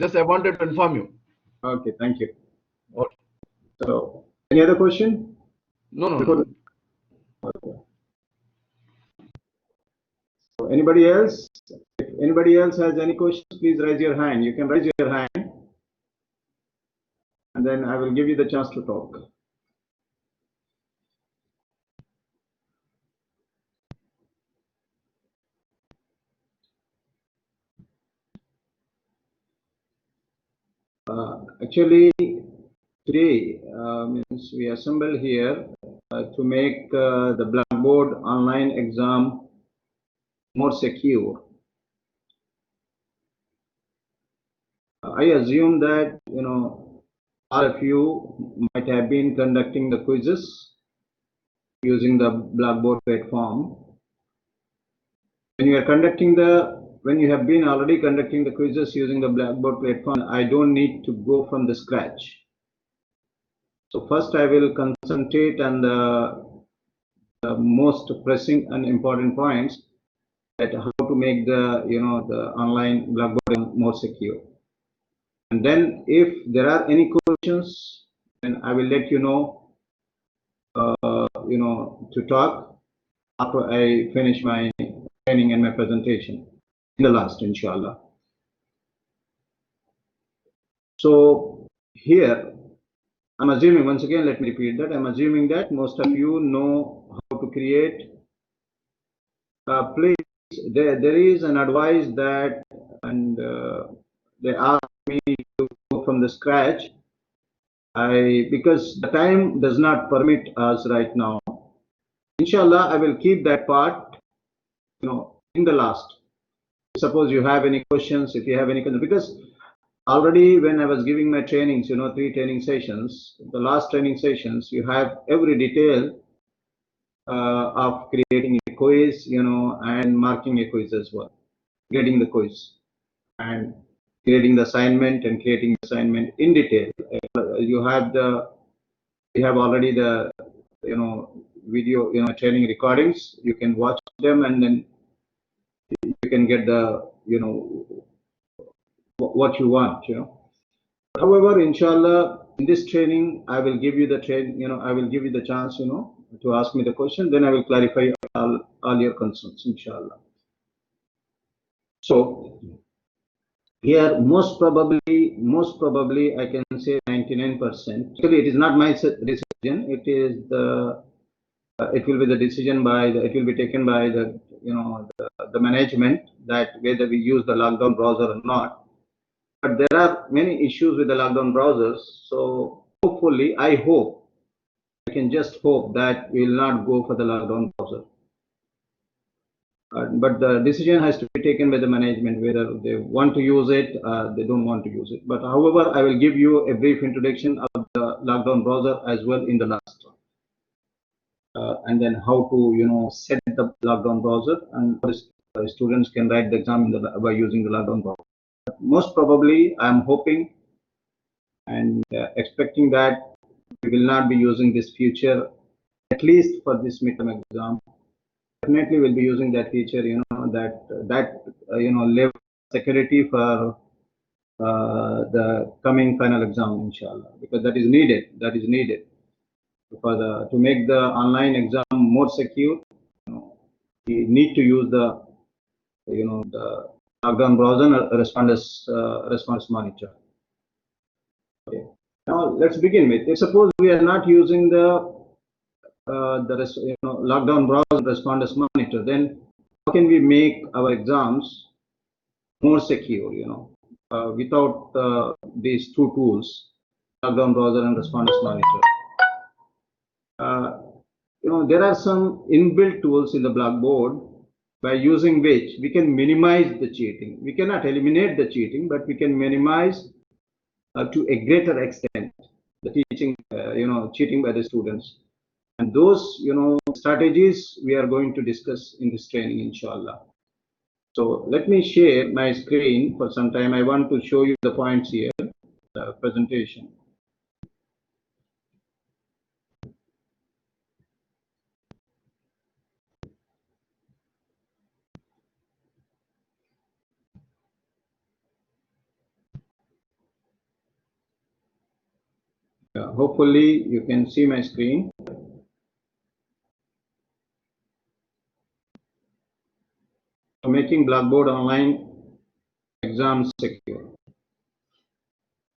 Just I wanted to inform you. Okay, thank you. Okay. So, any other question? No. Okay. So anybody else? If anybody else has any questions, please raise your hand. You can raise your hand, and then I will give you the chance to talk. Actually, today means we assemble here to make the Blackboard online exam more secure. I assume that all of you might have been conducting the quizzes using the Blackboard platform. When you have been already conducting the quizzes using the Blackboard platform, I don't need to go from the scratch. So first I will concentrate on the most pressing and important points, that how to make the the online Blackboard more secure. And then if there are any questions, then I will let you know to talk after I finish my training and my presentation in the last, inshallah. So here I'm assuming, once again let me repeat that, I'm assuming that most of you know how to create. Please, there is an advice that, and they ask me to go from the scratch. Because the time does not permit us right now. Inshallah, I will keep that part, in the last. Suppose you have any questions, if you have any questions, because already when I was giving my trainings, 3 training sessions, the last training sessions, you have every detail of creating a quiz, and marking a quiz as well, creating the quiz and creating the assignment and creating the assignment in detail. You have already the video training recordings. You can watch them, and then you can get the what you want. However, inshallah, in this training, I will give you the I will give you the chance to ask me the question. Then I will clarify all your concerns, inshallah. So here, most probably, I can say 99%. Actually, it is not my decision. It is it will be the decision it will be taken by the management, that whether we use the lockdown browser or not. But there are many issues with the lockdown browsers. So hopefully, I can just hope that we will not go for the lockdown browser. But the decision has to be taken by the management, whether they want to use it, they don't want to use it. But however, I will give you a brief introduction of the lockdown browser as well in the last one. And then how to set the lockdown browser, and students can write the exam by using the lockdown browser. But most probably, I am hoping and expecting that we will not be using this feature, at least for this midterm exam. Definitely will be using that feature, that level security for the coming final exam, inshallah, because that is needed. To make the online exam more secure, we need to use the lockdown browser and response monitor. Okay. Now let's begin with. If suppose we are not using the lockdown browser responders monitor, then how can we make our exams more secure? Without these two tools, lockdown browser and responders monitor. There are some inbuilt tools in the Blackboard by using which we can minimize the cheating. We cannot eliminate the cheating, but we can minimize to a greater extent the cheating by the students. And those strategies we are going to discuss in this training, inshallah. So let me share my screen for some time. I want to show you the points here, the presentation. Hopefully you can see my screen. Making Blackboard online exam secure.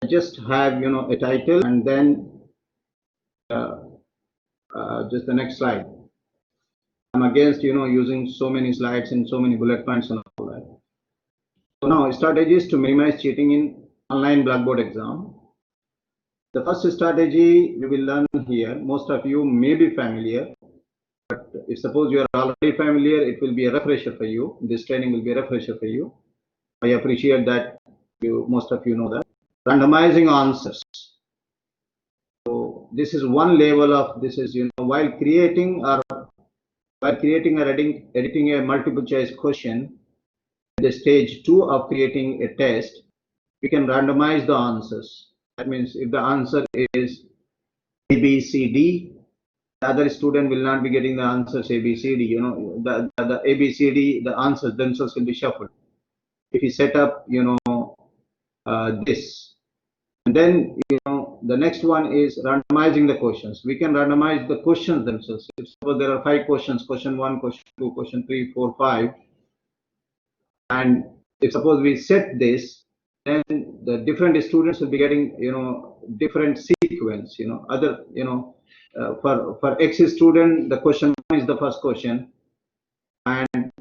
I just have a title, and then just the next slide. I'm against using so many slides and so many bullet points and all that. So now strategies to minimize cheating in online Blackboard exam. The first strategy we will learn here. Most of you may be familiar, but if suppose you are already familiar, it will be a refresher for you. This training will be a refresher for you. I appreciate that most of you know that. Randomizing answers. So this is one level of this is while creating or editing a multiple choice question at the stage 2 of creating a test, we can randomize the answers. That means if the answer is A, B, C, D, the other student will not be getting the answers A, B, C, D. The A, B, C, D, the answers themselves will be shuffled. If you set up, this, and then the next one is randomizing the questions. We can randomize the questions themselves. If suppose there are 5 questions, question 1, question 2, question 3, 4, 5, and if suppose we set this, then the different students will be getting different sequence. For X student, the question 1 is the first question, and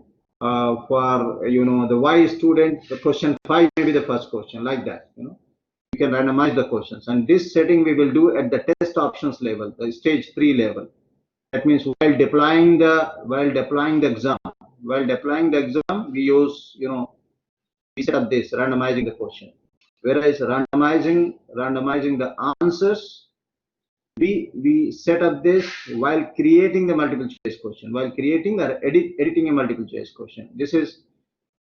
for the Y student, the question 5 may be the first question, like that. We can randomize the questions, and this setting we will do at the test options level, the stage 3 level. That means while deploying the exam, we use we set up this randomizing the question. Whereas randomizing the answers, we set up this while creating the multiple choice question, while creating or editing a multiple choice question. This is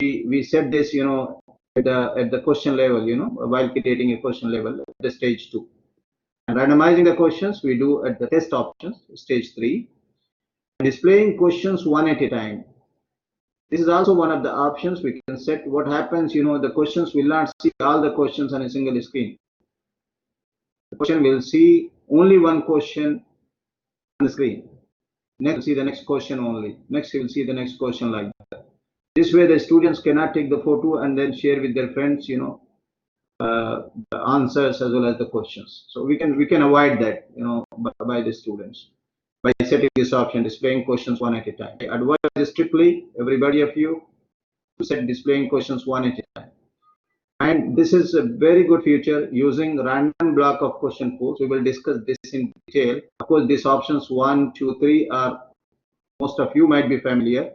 we set this at the question level, while creating a question level at the stage 2. And randomizing the questions we do at the test options, stage 3. Displaying questions one at a time. This is also one of the options we can set. What happens, the questions will not see all the questions on a single screen. The question will see only one question on the screen. Next, see the next question only. Next, you will see the next question, like that. This way, the students cannot take the photo and then share with their friends, the answers as well as the questions. So we can avoid that, by the students, by setting this option, displaying questions one at a time. I advise strictly everybody of you to set displaying questions one at a time. And this is a very good feature using random block of question pools. We will discuss this in detail. Of course, these options 1, 2, 3 are most of you might be familiar,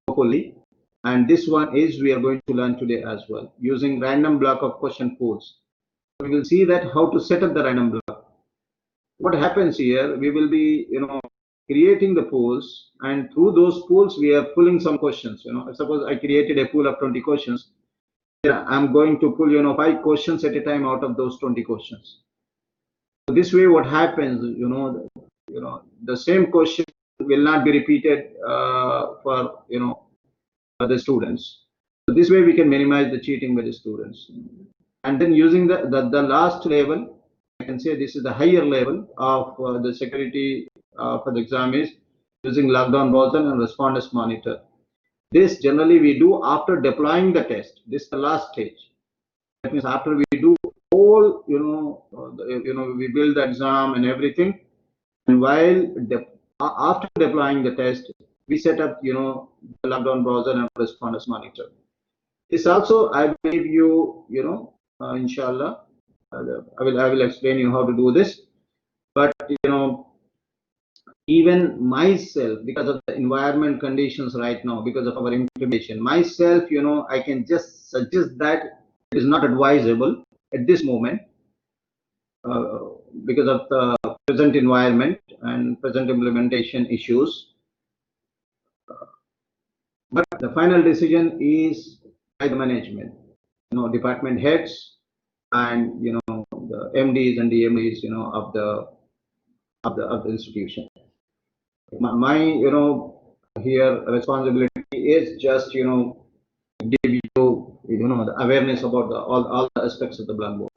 hopefully. And this one is we are going to learn today as well, using random block of question pools. We will see that how to set up the random block. What happens here, we will be creating the pools, and through those pools we are pulling some questions. Suppose I created a pool of 20 questions. I'm going to pull 5 questions at a time out of those 20 questions. So this way what happens, the same question will not be repeated for the students. So this way we can minimize the cheating by the students. And then using the last level, I can say this is the higher level of the security for the exam, is using lockdown browser and responders monitor. This generally we do after deploying the test. This is the last stage. That means after we do all, we build the exam and everything, and while after deploying the test, we set up, the lockdown browser and responders monitor. This also I will give you, inshallah, I will explain you how to do this. But even myself, because of the environment conditions right now, because of our implementation, myself, I can just suggest that it is not advisable at this moment because of the present environment and present implementation issues. But the final decision is by the management, department heads and the MDs and DMDs, of the institution. My here responsibility is just give you the awareness about all the aspects of the Blackboard.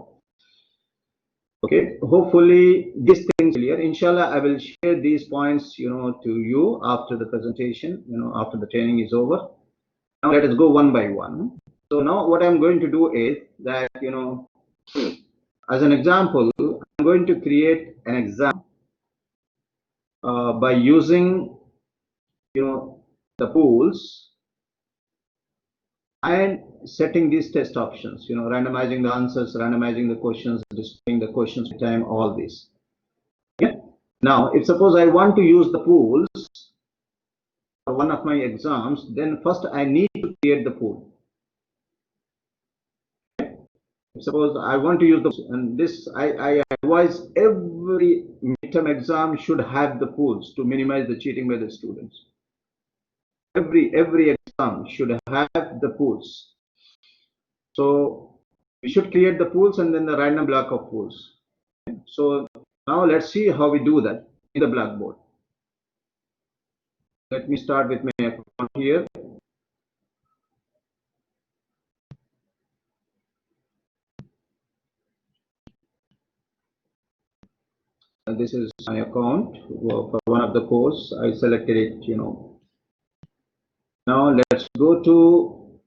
Okay, hopefully this thing's clear. Inshallah, I will share these points, to you after the presentation, after the training is over. Now let us go one by one. So now what I'm going to do is that, as an example, I'm going to create an exam by using, the pools and setting these test options, randomizing the answers, randomizing the questions, displaying the questions time, all this. Okay. Now, if suppose I want to use the pools for one of my exams, then first I need to create the pool. Okay. Suppose I want to use the, and this I advise every midterm exam should have the pools to minimize the cheating by the students. Every exam should have the pools. So we should create the pools and then the random block of pools. Okay. So now let's see how we do that in the Blackboard. Let me start with my account here. And this is my account for one of the course. I selected it, Now let's go to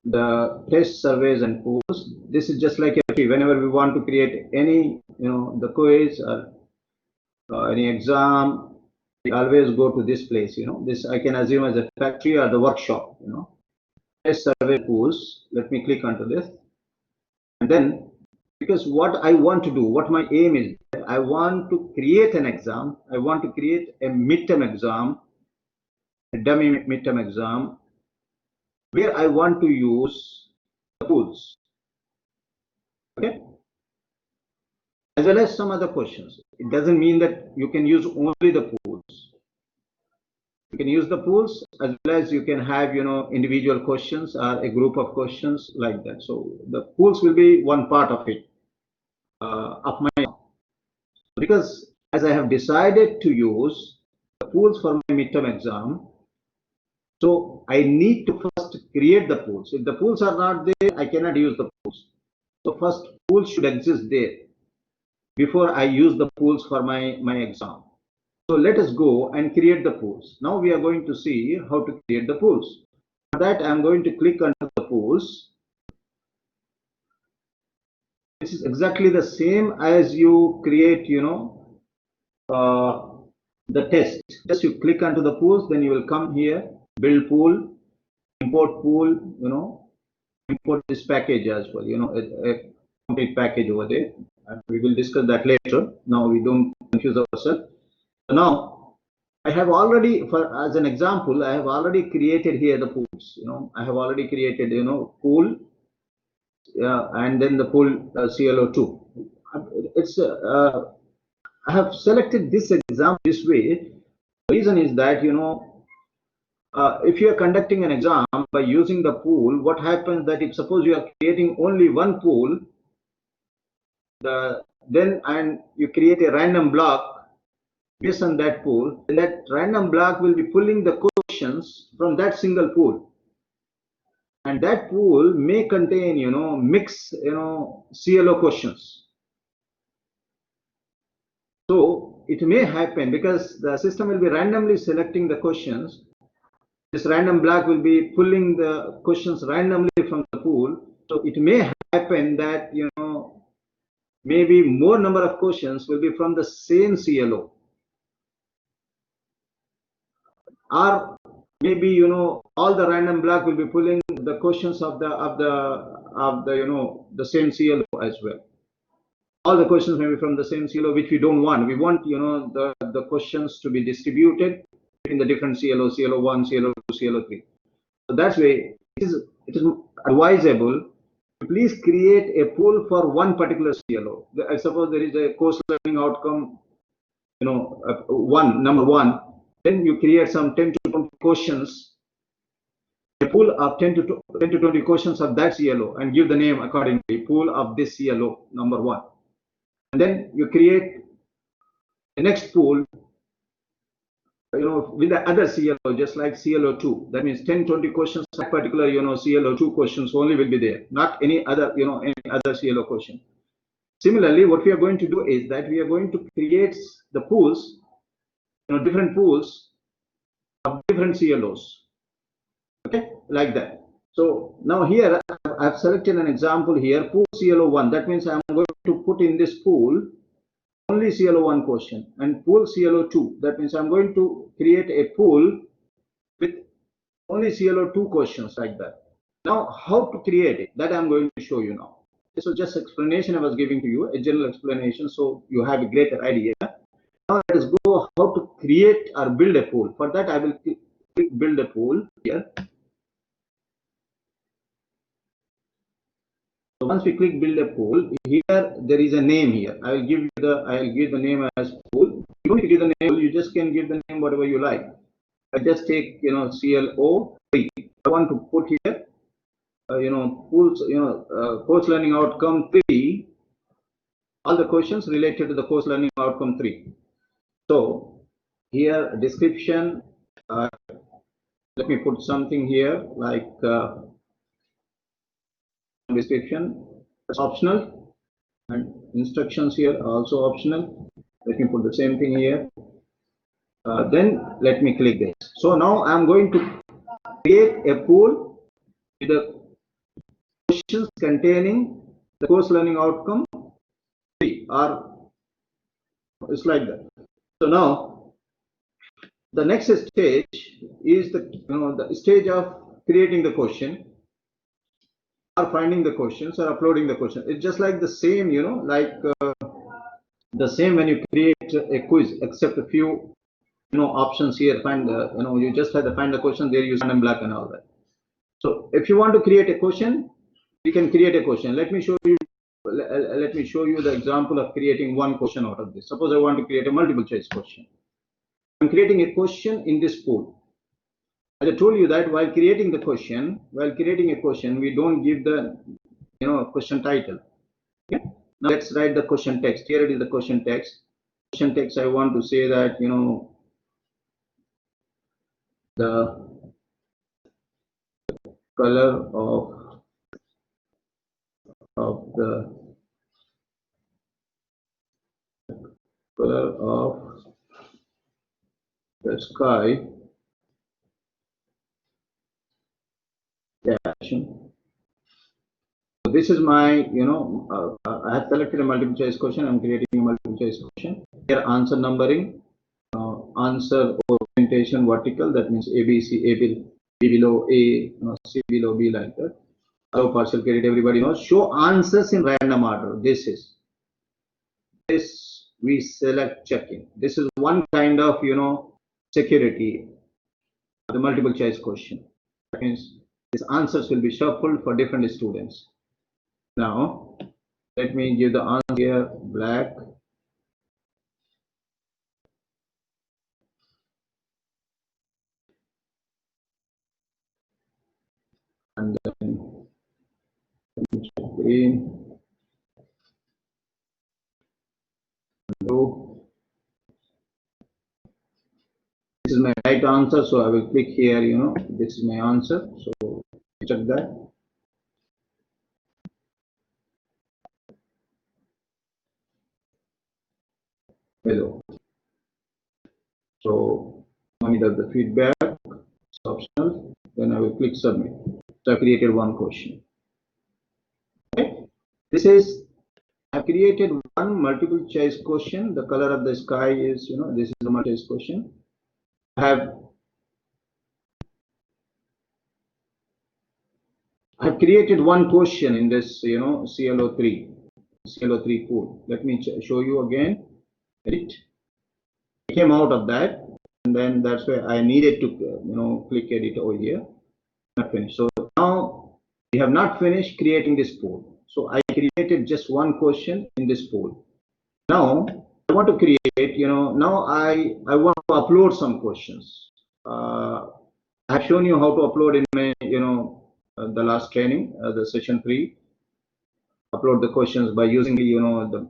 the test surveys and pools. This is just like whenever we want to create any, the quiz or any exam, we always go to this place, This I can assume as a factory or the workshop, Test survey pools. Let me click onto this. And then, because what I want to do, what my aim is, I want to create an exam. I want to create a midterm exam, a dummy midterm exam, where I want to use the pools. Okay? As well as some other questions. It doesn't mean that you can use only the pools. You can use the pools as well as you can have, individual questions or a group of questions like that. So the pools will be one part of it, of my, because as I have decided to use the pools for my midterm exam, so I need to first create the pools. If the pools are not there, I cannot use the pools. So first pools should exist there before I use the pools for my exam. So let us go and create the pools. Now we are going to see how to create the pools. For that, I'm going to click on the pools. This is exactly the same as you create, the test. Just you click onto the pools, then you will come here, build pool, import pool, import this package as well, a complete package over there. And we will discuss that later. Now we don't confuse ourselves. So now I have already, as an example, I have already created here the pools. I have already created, pool, and then the pool CLO2. It's I have selected this example this way. The reason is that, if you are conducting an exam by using the pool, what happens that if suppose you are creating only one pool, and you create a random block based on that pool, then that random block will be pulling the questions from that single pool. And that pool may contain, mixed, CLO questions. So it may happen because the system will be randomly selecting the questions. This random block will be pulling the questions randomly from the pool. So it may happen that, maybe more number of questions will be from the same CLO. Or maybe, all the random block will be pulling the questions of the same CLO as well. All the questions may be from the same CLO, which we don't want. We want, the questions to be distributed in the different CLO, CLO1, CLO2, CLO3. So that's way it is advisable to please create a pool for one particular CLO. I suppose there is a course learning outcome, number one. Then you create some 10 to 20 questions, a pool of 10 to 20 questions of that CLO, and give the name accordingly, pool of this CLO, number one. And then you create the next pool, with the other CLO, just like CLO2. That means 10, 20 questions, that particular, CLO2 questions only will be there, not any other, any other CLO question. Similarly, what we are going to do is that we are going to create the pools, different pools of different CLOs. Okay, like that. So now here I've selected an example here, pool CLO1. That means I'm going to put in this pool only CLO1 question, and pool CLO2. That means I'm going to create a pool with only CLO2 questions, like that. Now, how to create it, that I'm going to show you now. This was just explanation I was giving to you, a general explanation, so you have a greater idea. Now let's go how to create or build a pool. For that, I will click build a pool here. So once we click build a pool, here there is a name here. I will give the name as pool. You don't give the name, you just can give the name whatever you like. I just take CLO3. I want to put here pools, course learning outcome 3, all the questions related to the course learning outcome 3. So here description, let me put something here like description, it's optional, and instructions here are also optional. Let me put the same thing here. Then let me click this. So now I'm going to create a pool with the questions containing the course learning outcome 3, or it's like that. So now the next stage is the stage of creating the question, or finding the questions, or uploading the question. It's just like the same, like the same when you create a quiz, except a few options here. Find the you just have to find the question there, use random black and all that. So if you want to create a question, you can create a question. Let me show you the example of creating one question out of this. Suppose I want to create a multiple choice question. I'm creating a question in this pool. As I told you that while creating a question, we don't give the question title. Okay? Now let's write the question text. Here it is, the question text. Question text, I want to say that the color of the sky dash. So this is my I have selected a multiple choice question. I'm creating a multiple choice question. Here answer numbering, answer orientation vertical. That means A B C, B below A, C below B, like that. Allow partial credit. Everybody knows. Show answers in random order. This we select checking. This is one kind of security. The multiple choice question. That means these answers will be shuffled for different students. Now let me give the answer here, black. And then green, blue. This is my right answer, so I will click here, this is my answer. So check that. Hello. So no need of the feedback, it's optional. Then I will click submit. So I created one question. Okay. This is, I created one multiple choice question. The color of the sky is, this is a multiple choice question. I have created one question in this, CLO3 pool. Let me show you again. It came out of that, and then that's why I needed to, click edit over here. Not finished. So now we have not finished creating this pool. So I created just one question in this pool. Now I want to create, now I want to upload some questions. I've shown you how to upload in my, the last training, the session 3. Upload the questions by using the,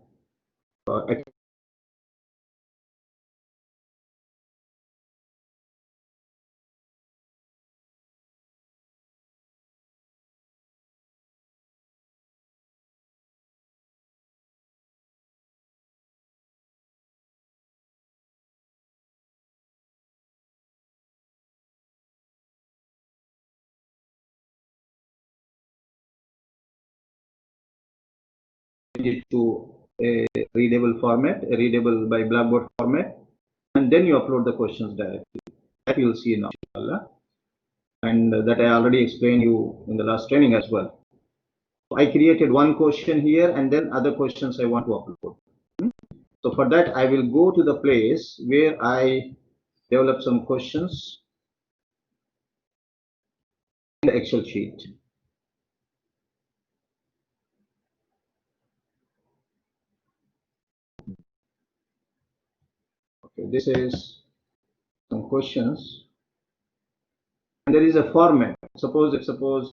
change it to a readable format, a readable by Blackboard format, and then you upload the questions directly. That you'll see now, inshallah. And that I already explained you in the last training as well. I created one question here and then other questions I want to upload. So for that, I will go to the place where I develop some questions in the Excel sheet. Okay, this is some questions. And there is a format. Suppose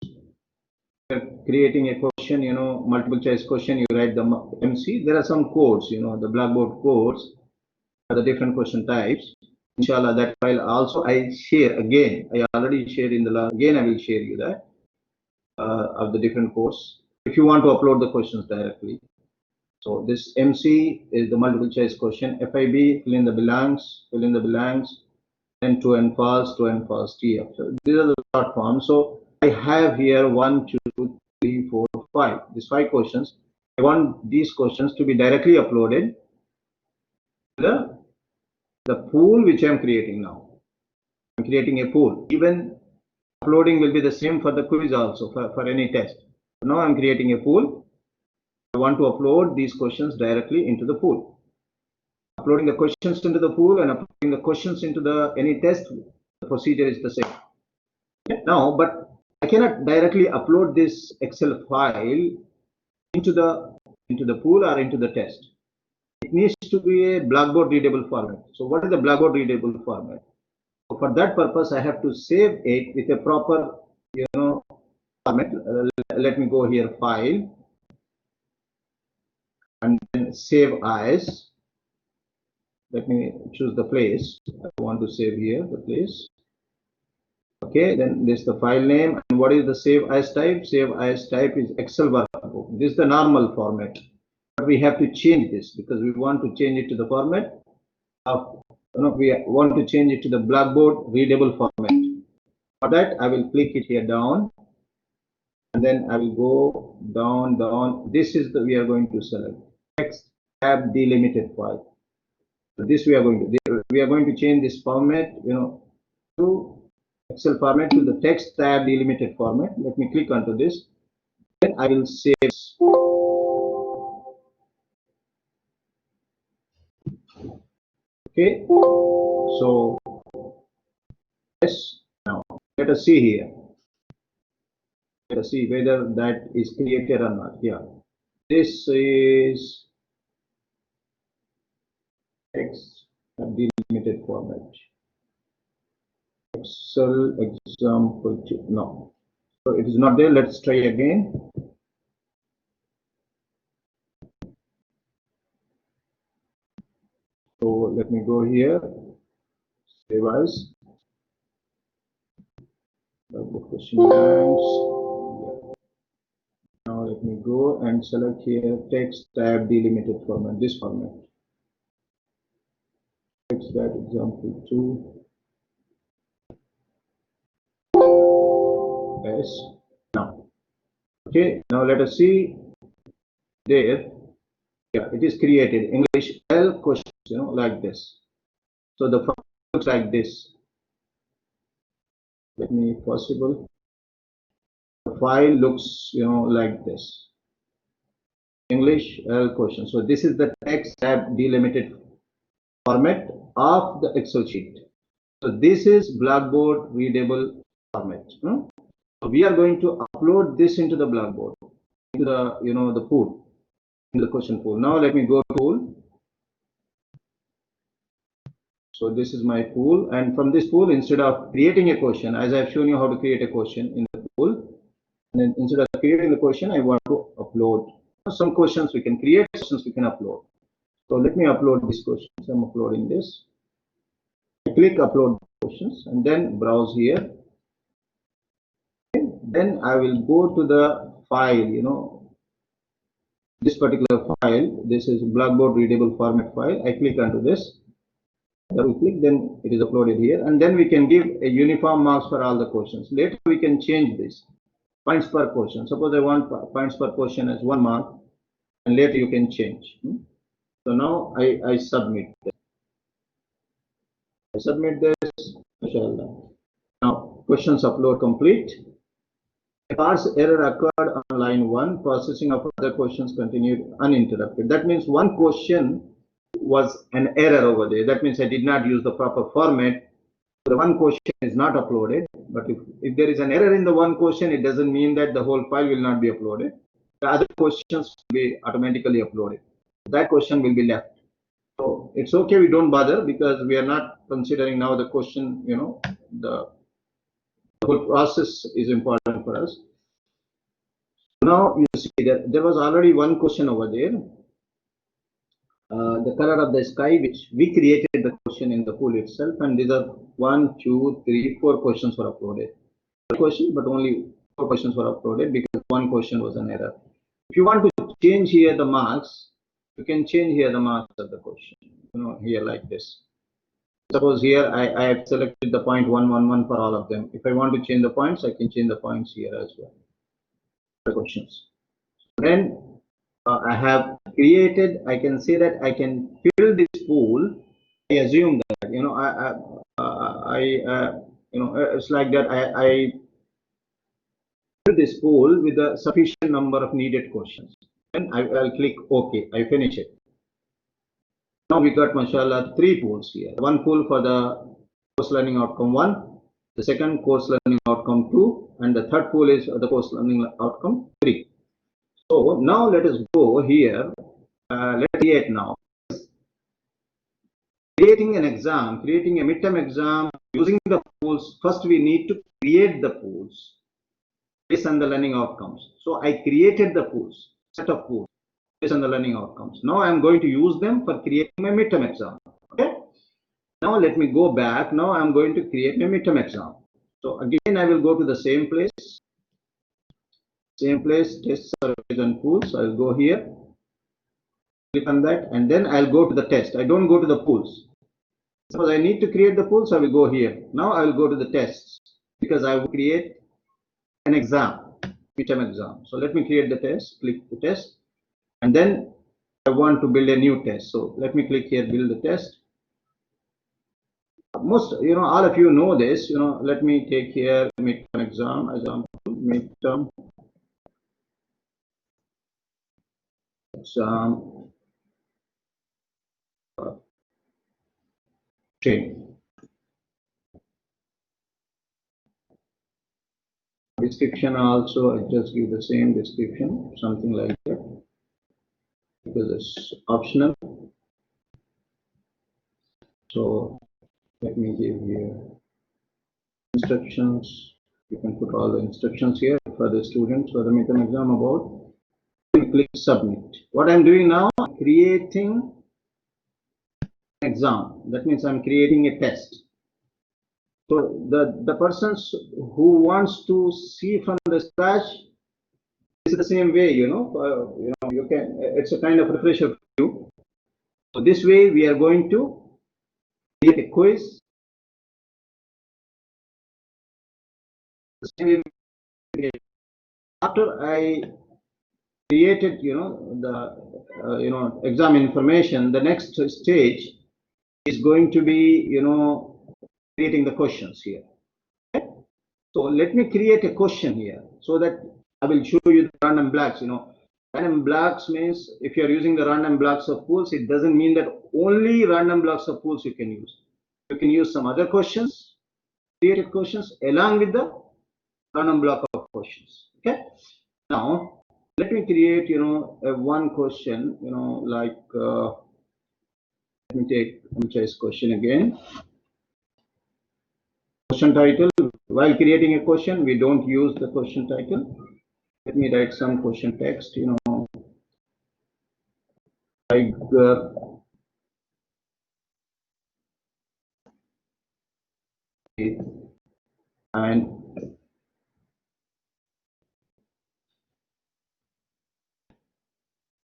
you're creating a question, multiple choice question, you write the MC. There are some codes, the Blackboard codes for the different question types. Inshallah, that file also I share again. I already shared in the last. Again, I will share you that of the different codes if you want to upload the questions directly. So this MC is the multiple choice question. FIB, fill in the blanks, then true and false, TF. So these are the short forms. So I have here 1, 2, 3, 4, 5. These 5 questions. I want these questions to be directly uploaded to the pool which I am creating now. I'm creating a pool. Even uploading will be the same for the quiz also, for any test. Now I'm creating a pool. I want to upload these questions directly into the pool. Uploading the questions into the pool and uploading the questions into any test, the procedure is the same. Now, but I cannot directly upload this Excel file into the pool or into the test. It needs to be a Blackboard readable format. So what is the Blackboard readable format? So for that purpose, I have to save it with a proper, format. Let me go here, File, and then Save As. Let me choose the place. I want to save here the place. Okay, then this is the file name. And what is the save as type? Save as type is Excel workbook. This is the normal format. But we have to change this because we want to change it to the format of, we want to change it to the Blackboard readable format. For that, I will click it here down. And then I will go down. This is we are going to select text tab delimited file. So this we are going to change this format, to Excel format to the text tab delimited format. Let me click onto this. Then I will save. Okay. So yes. Now let us see here. Let us see whether that is created or not. Yeah. This is text delimited format. Excel example 2. No. So it is not there. Let's try again. So let me go here. Save as. Question blanks. Now let me go and select here text tab delimited format. This format. Text that example 2. Yes. Now. Okay. Now let us see there. Yeah, it is created English L questions, like this. So the file looks like this. Let me possible. The file looks, like this. English L question. So this is the text tab delimited format of the Excel sheet. So this is Blackboard readable format. So we are going to upload this into the Blackboard, into the the pool, in the question pool. Now let me go to pool. So this is my pool, and from this pool, instead of creating a question, as I have shown you how to create a question in the pool, and then instead of creating the question, I want to upload some questions. We can create questions, we can upload. So let me upload these questions. I'm uploading this. I click upload questions and then browse here. Okay. Then I will go to the file, this particular file. This is Blackboard readable format file. I click onto this. Double click, then it is uploaded here, and then we can give a uniform marks for all the questions. Later we can change this points per question. Suppose I want points per question as 1 mark. and later you can change. So now I submit this. I submit this. Now questions upload complete. A parse error occurred on line 1. Processing of other questions continued uninterrupted. That means one question was an error over there. That means I did not use the proper format. The one question is not uploaded. But if there is an error in the one question, it doesn't mean that the whole file will not be uploaded. The other questions will be automatically uploaded. That question will be left. So it's okay, we don't bother, because we are not considering now the question, the whole process is important for us. Now you see that there was already one question over there. The color of the sky, which we created the question in the pool itself, and these are 1, 2, 3, 4 questions were uploaded. Question, but only 4 questions were uploaded because one question was an error. If you want to change here the marks, you can change here the marks of the question. Here like this. Suppose here I have selected the point 111 for all of them. If I want to change the points, I can change the points here as well. The questions. Then I have created. I can say that I can fill this pool. I assume that it's like that. I fill this pool with a sufficient number of needed questions. Then I'll click OK. I finish it. Now we got, mashallah, 3 pools here. One pool for the course learning outcome 1, the second course learning outcome 2, and the third pool is the course learning outcome 3. So now let us go here. Let's create now. Creating an exam, creating a midterm exam using the pools. First, we need to create the pools based on the learning outcomes. So I created the pools, set of pools based on the learning outcomes. Now I am going to use them for creating my midterm exam. Okay. Now let me go back. Now I am going to create my midterm exam. So again, I will go to the same place. Same place, tests, surveys, and pools. I'll go here, click on that, and then I'll go to the test. I don't go to the pools. Suppose I need to create the pools, I will go here. Now I will go to the tests because I will create an exam, midterm exam. So let me create the test, click the test, and then I want to build a new test. So let me click here, build the test. Most, all of you know this. Let me take here midterm exam, example, midterm exam training. Description also, I just give the same description, something like that, because it's optional. So let me give you instructions. You can put all the instructions here for the students for the midterm exam about. Click submit. What I'm doing now, creating an exam. That means I'm creating a test. So the persons who wants to see from the scratch, it's the same way, you can. It's a kind of refresher for you. So this way we are going to create a quiz. After I created, the exam information, the next stage is going to be, creating the questions here. Okay? So let me create a question here so that I will show you the random blocks. Random blocks means if you are using the random blocks of pools, it doesn't mean that only random blocks of pools you can use. You can use some other questions, created questions along with the random block of questions. Okay. Now let me create, one question, like let me take choice question again. Question title. While creating a question, we don't use the question title. Let me write some question text, like and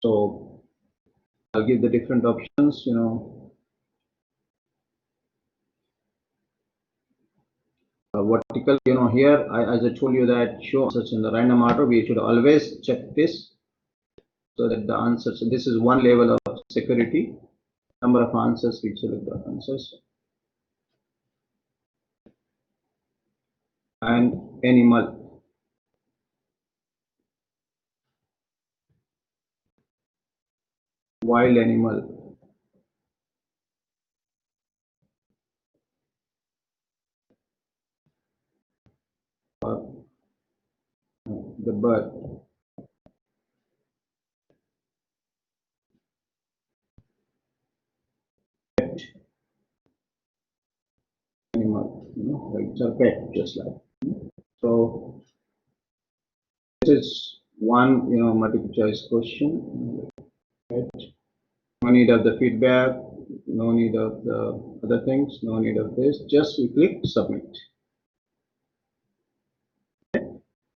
so I'll give the different options, vertical, here as I told you that show such in the random order, we should always check this. so that the answers, so this is one level of security, number of answers, we select the answers. And animal. Wild animal. The bird. Pet. Animal, like it's a pet, just like. So this is one, multiple choice question. Pet. No need of the feedback, no need of the other things, no need of this. Just we click submit.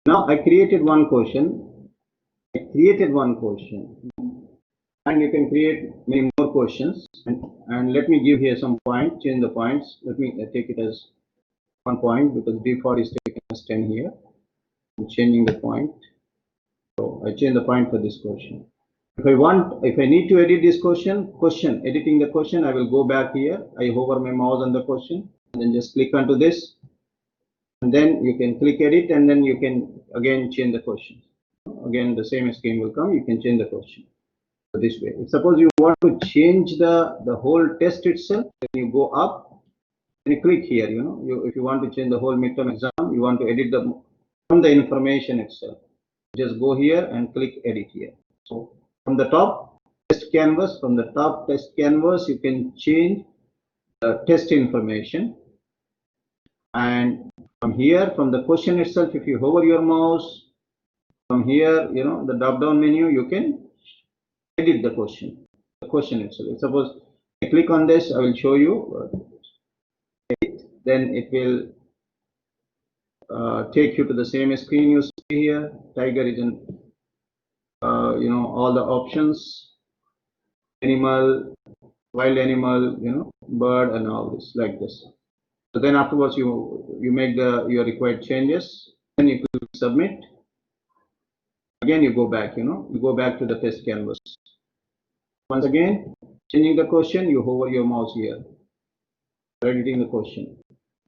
Now I created one question. And you can create many more questions. And let me give here some points, change the points. Let me take it as 1 point because default is taken as 10 here. I'm changing the point. So I change the point for this question. If I need to edit this question, editing the question, I will go back here. I hover my mouse on the question and then just click onto this. And then you can click edit and then you can again change the question. Again, the same screen will come. You can change the question this way. If suppose you want to change the whole test itself, then you go up and you click here. If you want to change the whole midterm exam, you want to edit from the information itself. Just go here and click edit here. So from the top test canvas, you can change the test information. And from here, from the question itself, if you hover your mouse, from here, the drop down menu, you can edit the question itself. Suppose I click on this, I will show you. Then it will take you to the same screen you see here. Tiger is in, all the options, animal, wild animal, bird, and all this like this. So then afterwards you make your required changes. Then you click submit. Again you go back, you go back to the test canvas. Once again, changing the question, you hover your mouse here for editing the question.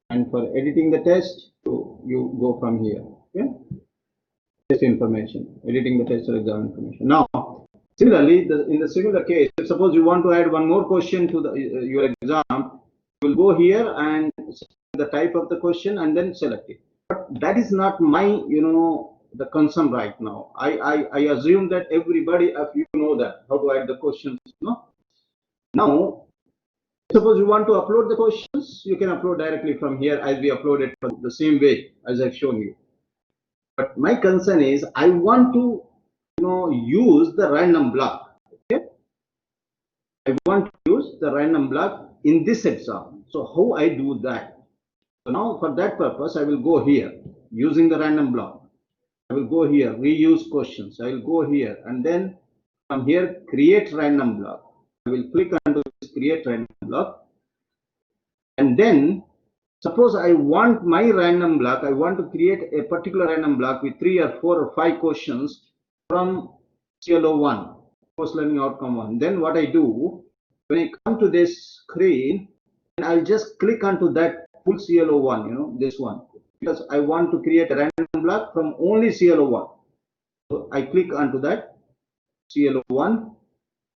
And for editing the test, you go from here. Okay? Test information, editing the test or exam information. Now, similarly, in the similar case, suppose you want to add one more question to your exam, you will go here and select the type of the question and then select it. But that is not my, the concern right now. I assume that everybody of you know that how to add the questions. Now, suppose you want to upload the questions, you can upload directly from here as we uploaded the same way as I've shown you. But my concern is I want to use the random block. Okay, I want to use the random block in this exam. So how I do that? So now for that purpose, I will go here using the random block. I will go here, reuse questions. I will go here and then from here create random block. I will click on this create random block. And then suppose I want my random block, I want to create a particular random block with 3 or 4 or 5 questions from CLO1, course learning outcome 1. Then what I do, when I come to this screen, I'll just click onto that full CLO1, this one, because I want to create a random block from only CLO1. So I click onto that CLO1.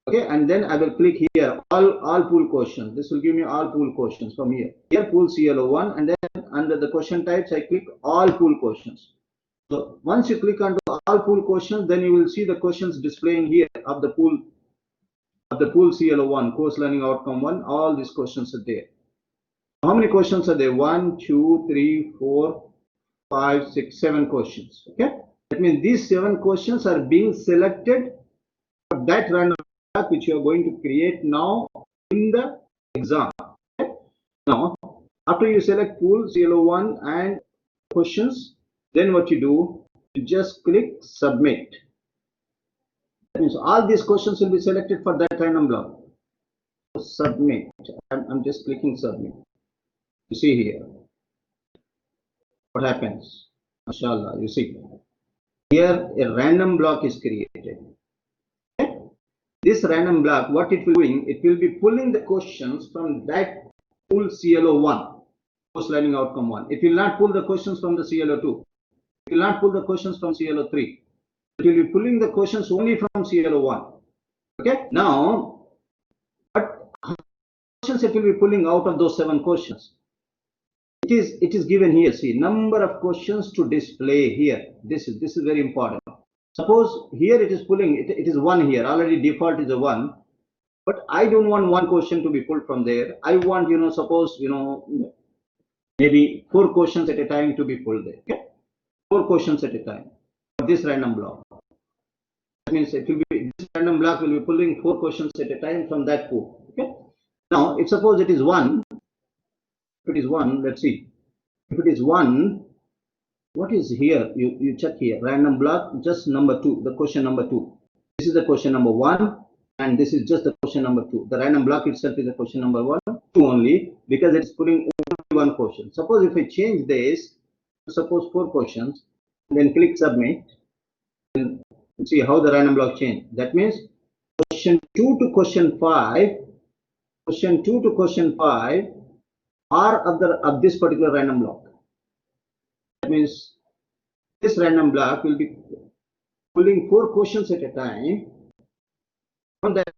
Okay, and then I will click here all pool questions. This will give me all pool questions from here. Here pool CLO1, and then under the question types I click all pool questions. So once you click onto all pool questions, then you will see the questions displaying here of the pool CLO1, course learning outcome 1. All these questions are there. How many questions are there? 1, 2, 3, 4, 5, 6, 7 questions. Okay, that means these 7 questions are being selected for that random which you are going to create now in the exam. Okay? Now, after you select pool CLO1 and questions, then what you do, you just click submit. That means all these questions will be selected for that random block. So submit. I'm just clicking submit. You see here what happens. MashaAllah, you see here a random block is created. this random block, what it will be doing, it will be pulling the questions from that pool CLO1, post learning outcome 1. It will not pull the questions from the CLO2. It will not pull the questions from CLO3. It will be pulling the questions only from CLO1. Okay. Now, what questions it will be pulling out of those 7 questions? It is given here. See, number of questions to display here. This is very important. Suppose here it is pulling, it is 1 here. Already default is a 1. But I don't want 1 question to be pulled from there. I want, suppose, maybe 4 questions at a time to be pulled there. Okay? 4 questions at a time. This random block. That means it will be, this random block will be pulling 4 questions at a time from that pool. Okay. Now, if suppose it is 1, if it is 1, let's see. If it is 1, what is here? You check here. Random block, just number 2, the question number 2. This is the question number 1, and this is just the question number 2. The random block itself is the question number 1, 2 only, because it's pulling only 1 question. Suppose if I change this, suppose 4 questions, then click submit, and see how the random block change. That means question 2 to question 5, question 2 to question 5 are of this particular random block. That means this random block will be pulling 4 questions at a time from that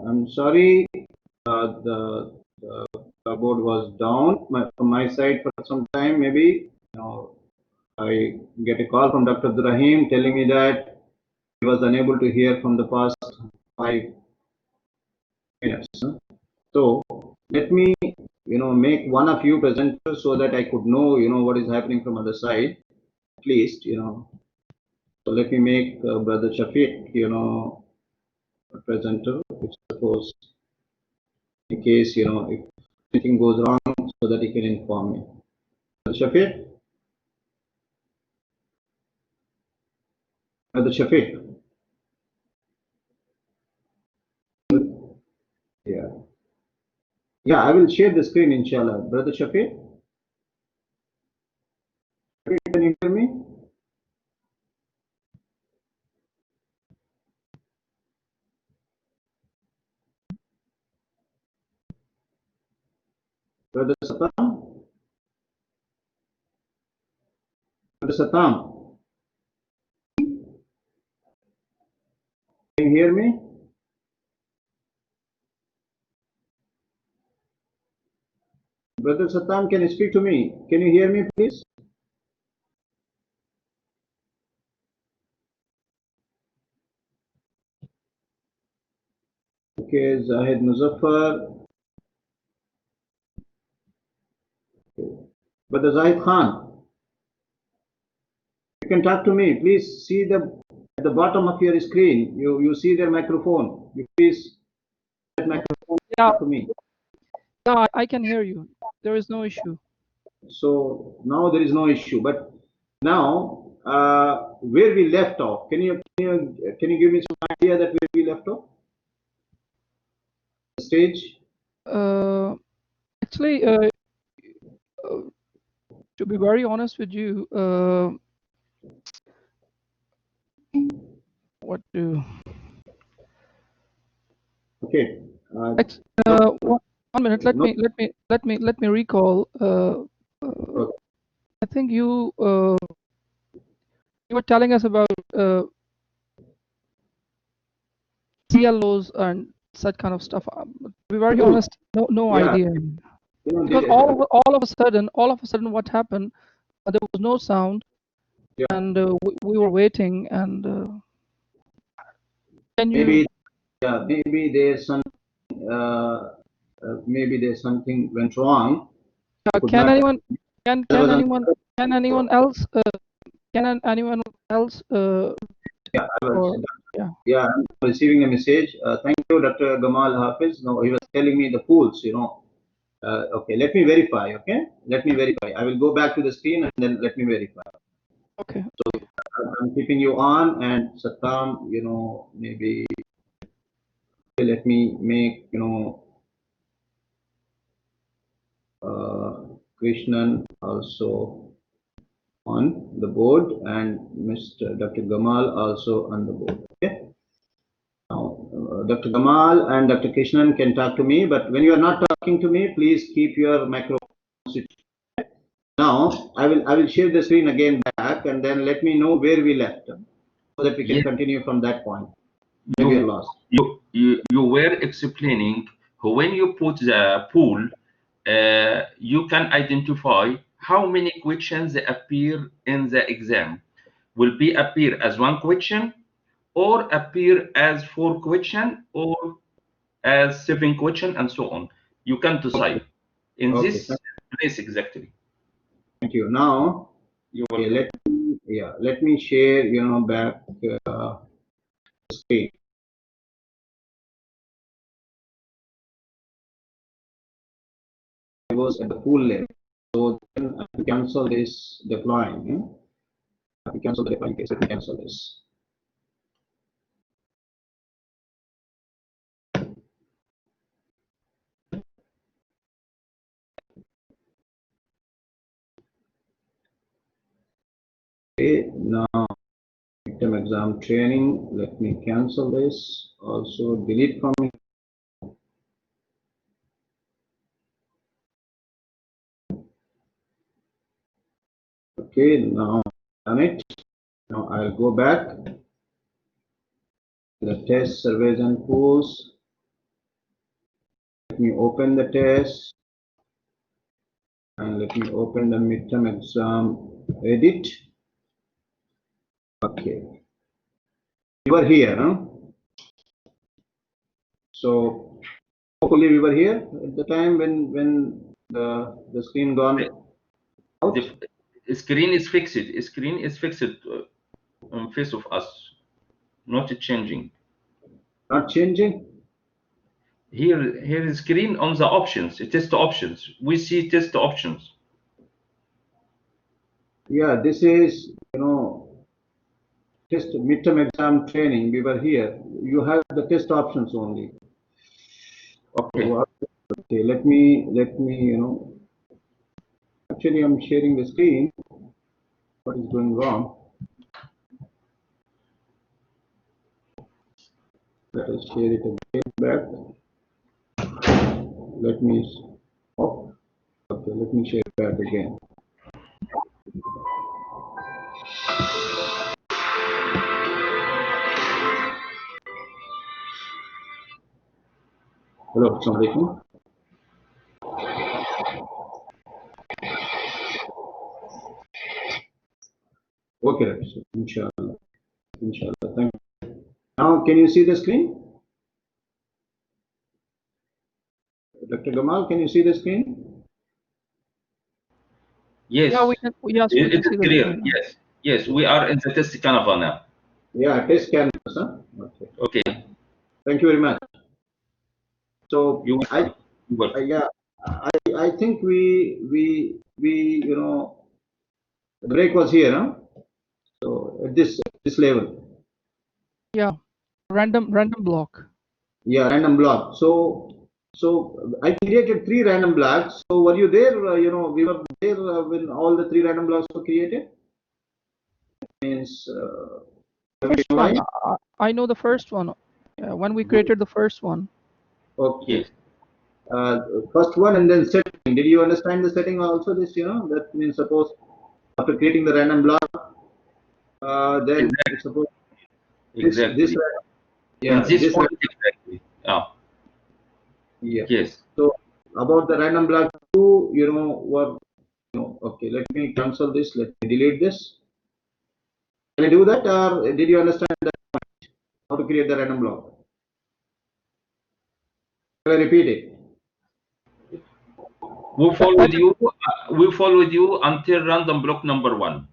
I'm sorry, the board was down from my side for some time. Maybe I get a call from Dr. Abdurrahim telling me that he was unable to hear from the past 5 minutes. So let me make one of you presenters so that I could know what is happening from other side at least. So let me make Brother Shafiq a presenter, which suppose in case if anything goes wrong, so that he can inform me. Shafiq, Brother Shafiq. Yeah, yeah, I will share the screen, inshallah. Brother Shafiq, can you hear me? Brother Satam, Brother Satam, can you hear me? Brother Satam, can you speak to me? Can you hear me, please? Okay, Zahid Muzaffar. Brother Zahid Khan, you can talk to me. Please see at the bottom of your screen. You see their microphone. You please that microphone Yeah, talk to me. yeah, I can hear you. There is no issue. So now there is no issue. But now where we left off, can you give me some idea that where we left off? The stage. Actually, to be very honest with you, what do? Okay. One minute. Let me recall. Okay. I think you were telling us about CLOs and such kind of stuff. To be very honest, no Yeah. idea. Because all of a sudden, what happened? There was no sound, Yeah. and we were waiting. And can you? Maybe maybe there's some maybe there's something went wrong. Can not, anyone? Can anyone? Can anyone else? Can anyone else? Yeah, Yeah. yeah, I'm receiving a message. Thank you, Dr. Gamal Hafiz. No, he was telling me the pools. Okay, let me verify. Okay, let me verify. I will go back to the screen and then let me verify. Okay. So I'm keeping you on, and Satam, maybe let me make Krishnan also on the board, and Mr. Dr. Gamal also on the board. Okay. Now, Dr. Gamal and Dr. Krishnan can talk to me, but when you are not talking to me, please keep your microphone switched. Now, I will share the screen again back, and then let me know where we left, so that we can continue from that point. Maybe you're lost. You were explaining when you put the pool, you can identify how many questions appear in the exam. Will be appear as one question, or appear as 4 question, or as 7 question, and so on. You can decide in Okay, this place exactly. Thank you. Now, Okay, let me share back the screen. I was at the pool level, so then I have to cancel this deploying. I have to cancel the deploying case. Let me cancel this. Okay, now victim exam training. Let me cancel this. Also delete from me. Okay, now done it. Now I'll go back. The test surveys and pools. let me open the test and let me open the midterm exam edit. Okay, you are here, huh? So hopefully we were here at the time when the screen gone out. The screen is fixed. The screen is fixed in face of us, not changing. Not changing. Here is screen on the options, test options. We see test options. Yeah, this is, test midterm exam training. We were here. You have the test options only. Okay. Okay, let me, actually I'm sharing the screen. What is going wrong? Let us share it again back. Let me, oh, okay, let me share it back again. Hello, Assalamu alaikum. Okay, inshallah. Inshallah. Thank you. Now, can you see the screen? Dr. Gamal, can you see the screen? Yes. Yeah, we can. Yes, we It can is see the clear. screen. Yes. Yes. We are in the test canvas now. Yeah, test canvas. Huh? Okay. Okay. Thank you very much. So You welcome. You welcome. yeah, I think we the break was here, huh? So at this level. Yeah, random block. Yeah, random block. So I created 3 random blocks. So were you there? We were there when all the 3 random blocks were created. Means First one, I know the first one. When we created the first one. okay. Yes. First one and then setting. Did you understand the setting also? This, that means suppose after creating the random block, then it's suppose Exactly. this In this this point, exactly. Oh. yeah. Yes. So about the random block 2, what okay, let me cancel this, let me delete this. Can I do that, or did you understand that how to create the random block? Can I repeat it? We followed you. We followed you until random block number 1,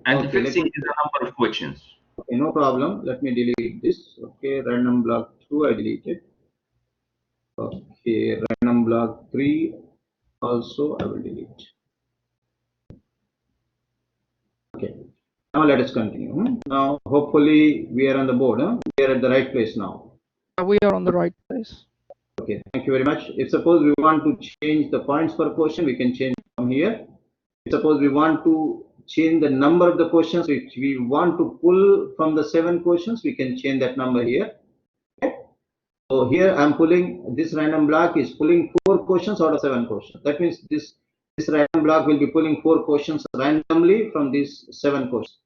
and Okay, fixing the number of questions. okay, no problem. Let me delete this. Okay, random block 2 I deleted. Okay, random block 3 also I will delete. Okay, now let us continue. Now hopefully we are on the board. We are at the right place now. We are on the right place. Okay, thank you very much. If suppose we want to change the points per question, we can change from here. If suppose we want to change the number of the questions which we want to pull from the 7 questions, we can change that number here. Okay. So here I'm pulling, this random block is pulling 4 questions out of 7 questions. That means this random block will be pulling 4 questions randomly from these 7 questions.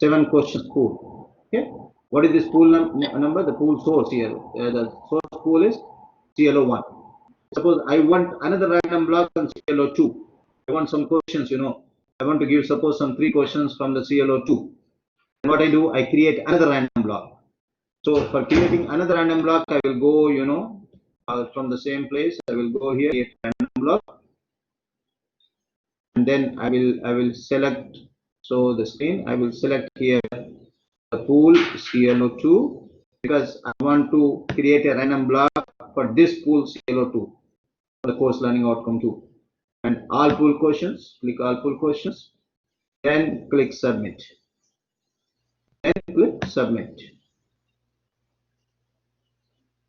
7 questions pool. Okay. What is this pool number? The pool source here. The source pool is CLO1. Suppose I want another random block on CLO2. I want some questions, I want to give suppose some 3 questions from the CLO2. And what I do, I create another random block. So for creating another random block, I will go, from the same place. I will go here, create random block, and then I will select. So the screen, I will select here the pool CLO2 because I want to create a random block for this pool CLO2 for the course learning outcome 2. And all pool questions, click all pool questions, then click submit. Then click submit.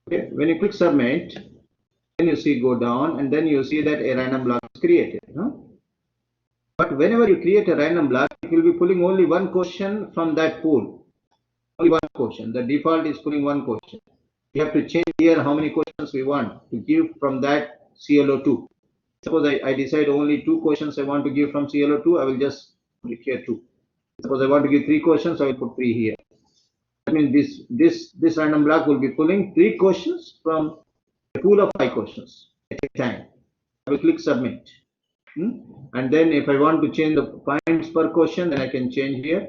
Okay, when you click submit, then you see go down and then you see that a random block is created. But whenever you create a random block, it will be pulling only one question from that pool. Only one question. The default is pulling one question. We have to change here how many questions we want to give from that CLO2. Suppose I decide only 2 questions I want to give from CLO2, I will just put it here 2. Suppose I want to give 3 questions, I will put 3 here. That means this random block will be pulling 3 questions from a pool of 5 questions at a time. I will click submit. And then if I want to change the points per question, then I can change here.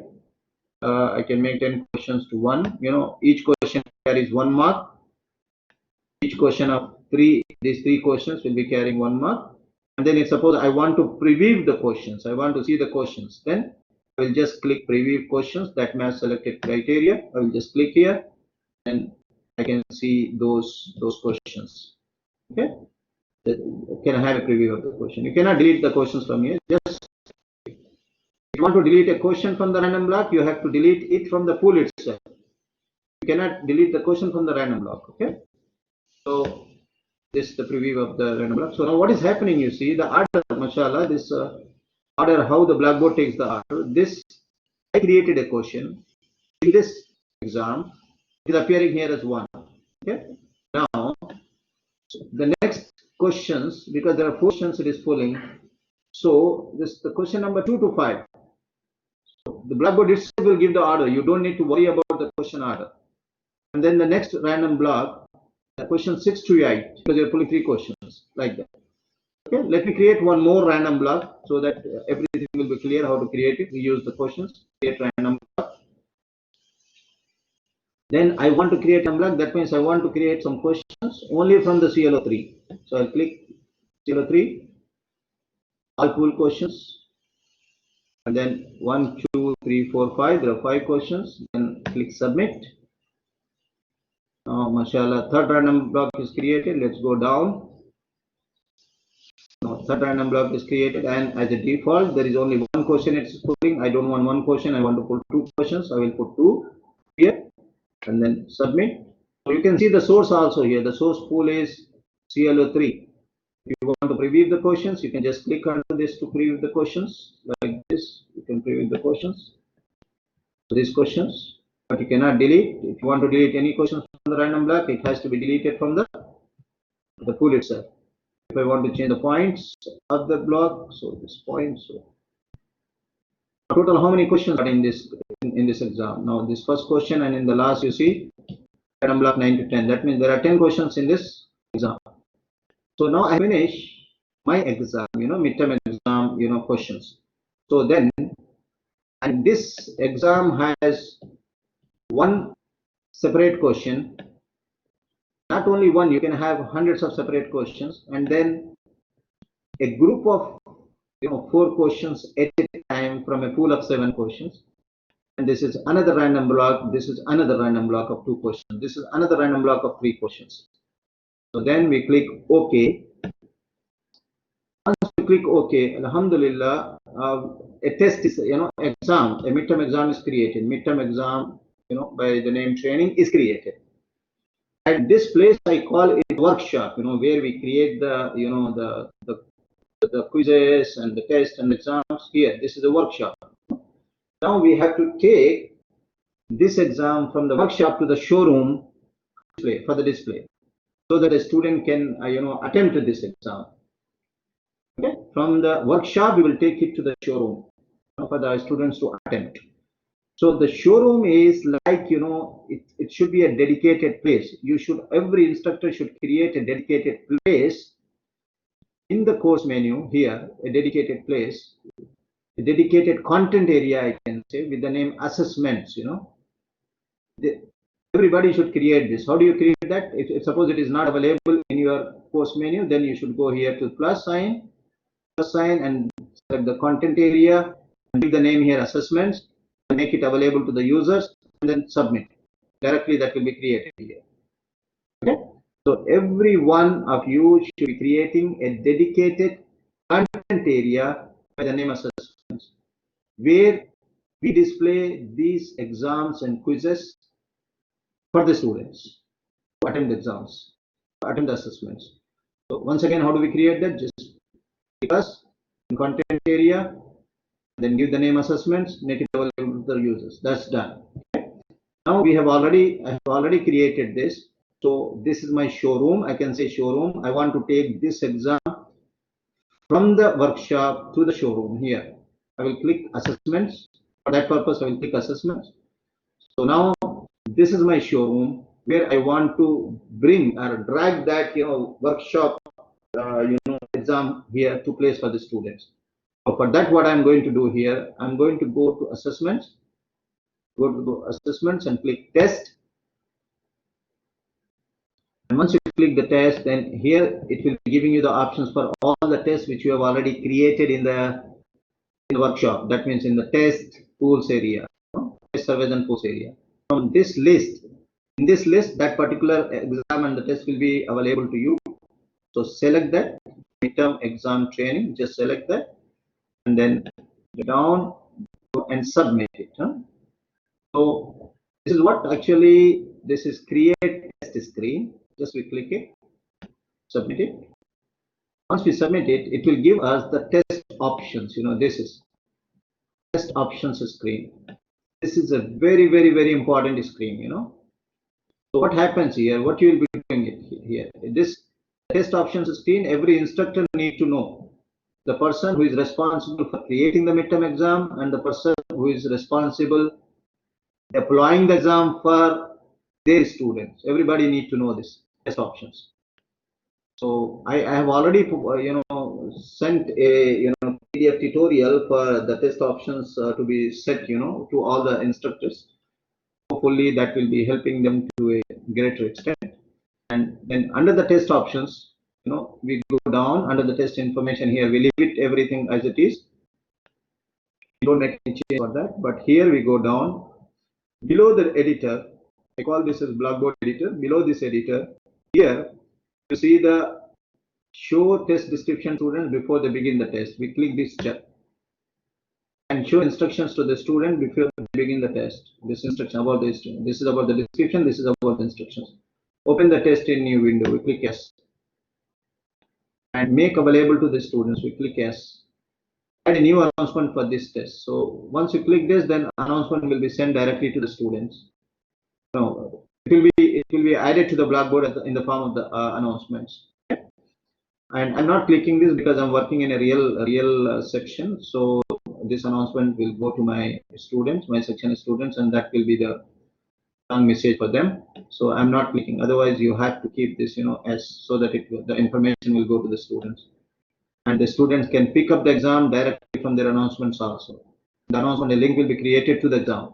I can make 10 questions to 1. Each question carries 1 mark. Each question of these 3 questions will be carrying 1 mark. And then if suppose I want to preview the questions, I want to see the questions, then I will just click preview questions that match selected criteria. I will just click here and I can see those questions. Okay. Can I have a preview of the question? You cannot delete the questions from here. Just if you want to delete a question from the random block, you have to delete it from the pool itself. You cannot delete the question from the random block. Okay. So this is the preview of the random block. So now what is happening? You see the order, mashallah, this order, how the Blackboard takes the order. This, I created a question in this exam. It is appearing here as 1. Okay. Now the next questions, because there are 4 questions it is pulling. So this the question number 2 to 5. So the Blackboard itself will give the order. You don't need to worry about the question order. And then the next random block, question 6 to 8, because you're pulling 3 questions like that. Okay, let me create one more random block so that everything will be clear how to create it. We use the questions, create random block. Then I want to create a block. That means I want to create some questions only from the CLO3. So I'll click CLO3, all pool questions, and then 1, 2, 3, 4, 5. There are 5 questions. Then click submit. Mashallah, third random block is created. Let's go down. Now, third random block is created, and as a default, there is only 1 question it's pulling. I don't want 1 question. I want to pull 2 questions. I will put 2 here. And then submit. So you can see the source also here. The source pool is CLO3. If you want to preview the questions, you can just click on this to preview the questions like this. You can preview the questions. So these questions, but you cannot delete. If you want to delete any questions from the random block, it has to be deleted from the pool itself. If I want to change the points of the block, so this point. So total, how many questions are in this exam? Now this first question, and in the last you see random block 9 to 10. That means there are 10 questions in this exam. So now I finish my exam, midterm exam, questions. So then, and this exam has 1 separate question. Not only 1, you can have hundreds of separate questions, and then a group of 4 questions at a time from a pool of 7 questions. And this is another random block. This is another random block of 2 questions. This is another random block of 3 questions. So then we click OK. Once we click OK, Alhamdulillah, a test is, exam, a midterm exam is created. Midterm exam, by the name training is created. At this place, I call it workshop, where we create the, the quizzes and the tests and exams. Here, this is a workshop. Now we have to take this exam from the workshop to the showroom display, for the display, so that a student can attempt this exam. Okay, from the workshop we will take it to the showroom for the students to attempt. So the showroom is like it should be a dedicated place. Every instructor should create a dedicated place in the course menu here, a dedicated place, a dedicated content area, I can say, with the name assessments. Everybody should create this. How do you create that? If suppose it is not available in your course menu, then you should go here to plus sign and select the content area and give the name here assessments and make it available to the users, and then submit. Directly that will be created here. Okay. So every one of you should be creating a dedicated content area by the name assessments, where we display these exams and quizzes for the students to attend the exams, to attend the assessments. So once again, how do we create that? Just plus in content area, then give the name assessments, make it available to the users. That's done. Okay. Now I have already created this. So this is my showroom. I can say showroom. I want to take this exam from the workshop to the showroom here. I will click assessments. For that purpose, I will click assessments. So now this is my showroom. where I want to bring or drag that, workshop, exam here to place for the students. So for that, what I'm going to do here, I'm going to go to assessments, and click test. And once you click the test, then here it will be giving you the options for all the tests which you have already created in the workshop. That means in the test pools area, test surveys and pools area. From this list, in this list, that particular exam and the test will be available to you. So select that midterm exam training. Just select that, and then down and submit it. So this is what actually this is create test screen. Just we click it, submit it. Once we submit it, it will give us the test options. This is test options screen. This is a very, very, very important screen. So what happens here? What you will be doing it here? This test options screen. Every instructor need to know the person who is responsible for creating the midterm exam and the person who is responsible deploying the exam for their students. Everybody need to know this test options. So I have already sent a PDF tutorial for the test options to be set to all the instructors. Hopefully that will be helping them to a greater extent. And then under the test options, we go down under the test information here. We leave it everything as it is. We don't make any change for that. But here we go down below the editor. I call this as Blackboard editor. Below this editor, here you see the show test description students before they begin the test. We click this check and show instructions to the student before they begin the test. This instruction about this. This is about the description. This is about the instructions. Open the test in new window. We click yes. And make available to the students. We click yes. Add a new announcement for this test. So once you click this, then announcement will be sent directly to the students. No, it will be added to the Blackboard in the form of the announcements. And I'm not clicking this because I'm working in a real section. So this announcement will go to my students, my section students, and that will be the message for them. So I'm not clicking. Otherwise, you have to keep this, as so that the information will go to the students, and the students can pick up the exam directly from their announcements also. The announcement, a link will be created to the exam.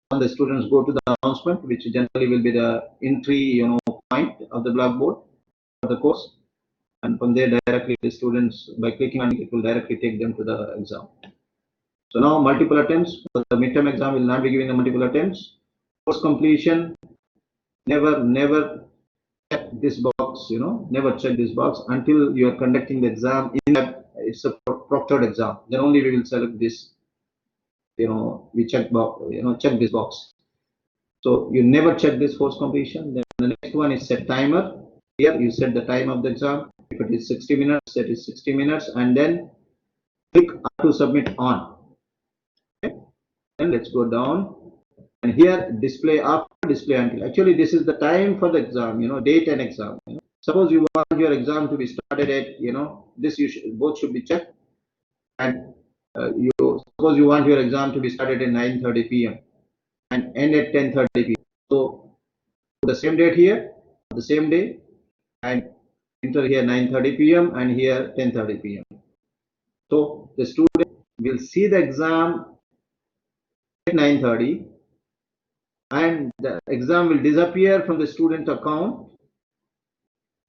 When the students go to the announcement, which generally will be the entry, point of the Blackboard for the course. And from there directly the students, by clicking on it, it will directly take them to the exam. So now multiple attempts for the midterm exam will not be giving the multiple attempts. Course completion, never check this box, never check this box until you are conducting the exam in that it's a proctored exam. Then only we will select this, we check box, check this box. So you never check this course completion. Then the next one is set timer. Here you set the time of the exam. If it is 60 minutes, that is 60 minutes, and then click to submit on. Okay. Then let's go down, and here display after, display until. Actually, this is the time for the exam, date and exam. Suppose you want your exam to be started at, this both should be checked, and suppose you want your exam to be started at 9:30 p.m. and end at 10:30 p.m. So the same date here, the same day, and enter here 9:30 p.m. and here 10:30 p.m. So the student will see the exam at 9:30, and the exam will disappear from the student account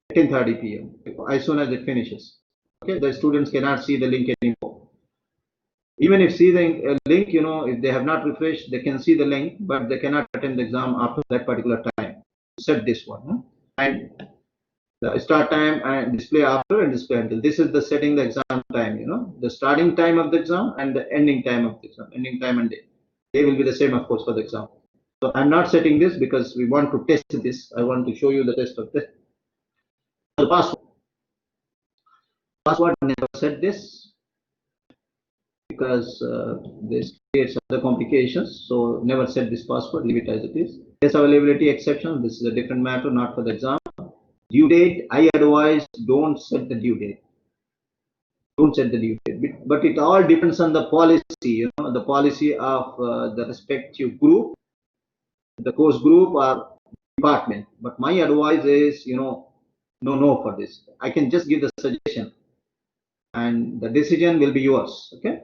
at 10:30 p.m. as soon as it finishes. Okay, the students cannot see the link anymore. Even if see the link, if they have not refreshed, they can see the link, but they cannot attend the exam after that particular time. Set this one, and the start time and display after and display until. This is the setting the exam time, the starting time of the exam and the ending time of the exam. Ending time and day. They will be the same, of course, for the exam. So I'm not setting this because we want to test this. I want to show you the test of this. The password. Password, never set this because this creates other complications. So never set this password. Leave it as it is. Test availability exception. This is a different matter, not for the exam. Due date, I advise don't set the due date. Don't set the due date. But it all depends on the policy, the policy of the respective group, the course group, or department. But my advice is, no for this. I can just give the suggestion, and the decision will be yours. Okay,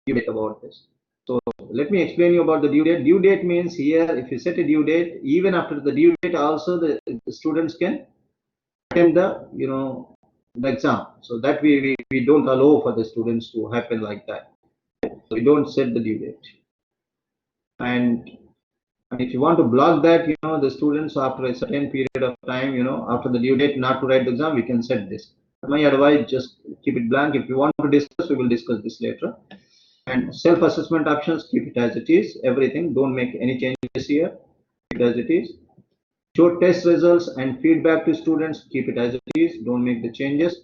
you make about this. So let me explain you about the due date. Due date means here, if you set a due date, even after the due date, also the students can attempt the the exam. So that we don't allow for the students to happen like that. So we don't set the due date. And if you want to block that, the students after a certain period of time, after the due date not to write the exam, we can set this. My advice, just keep it blank. If you want to discuss, we will discuss this later. And self-assessment options, keep it as it is. Everything, don't make any changes here. Keep it as it is. Show test results and feedback to students, keep it as it is. Don't make the changes.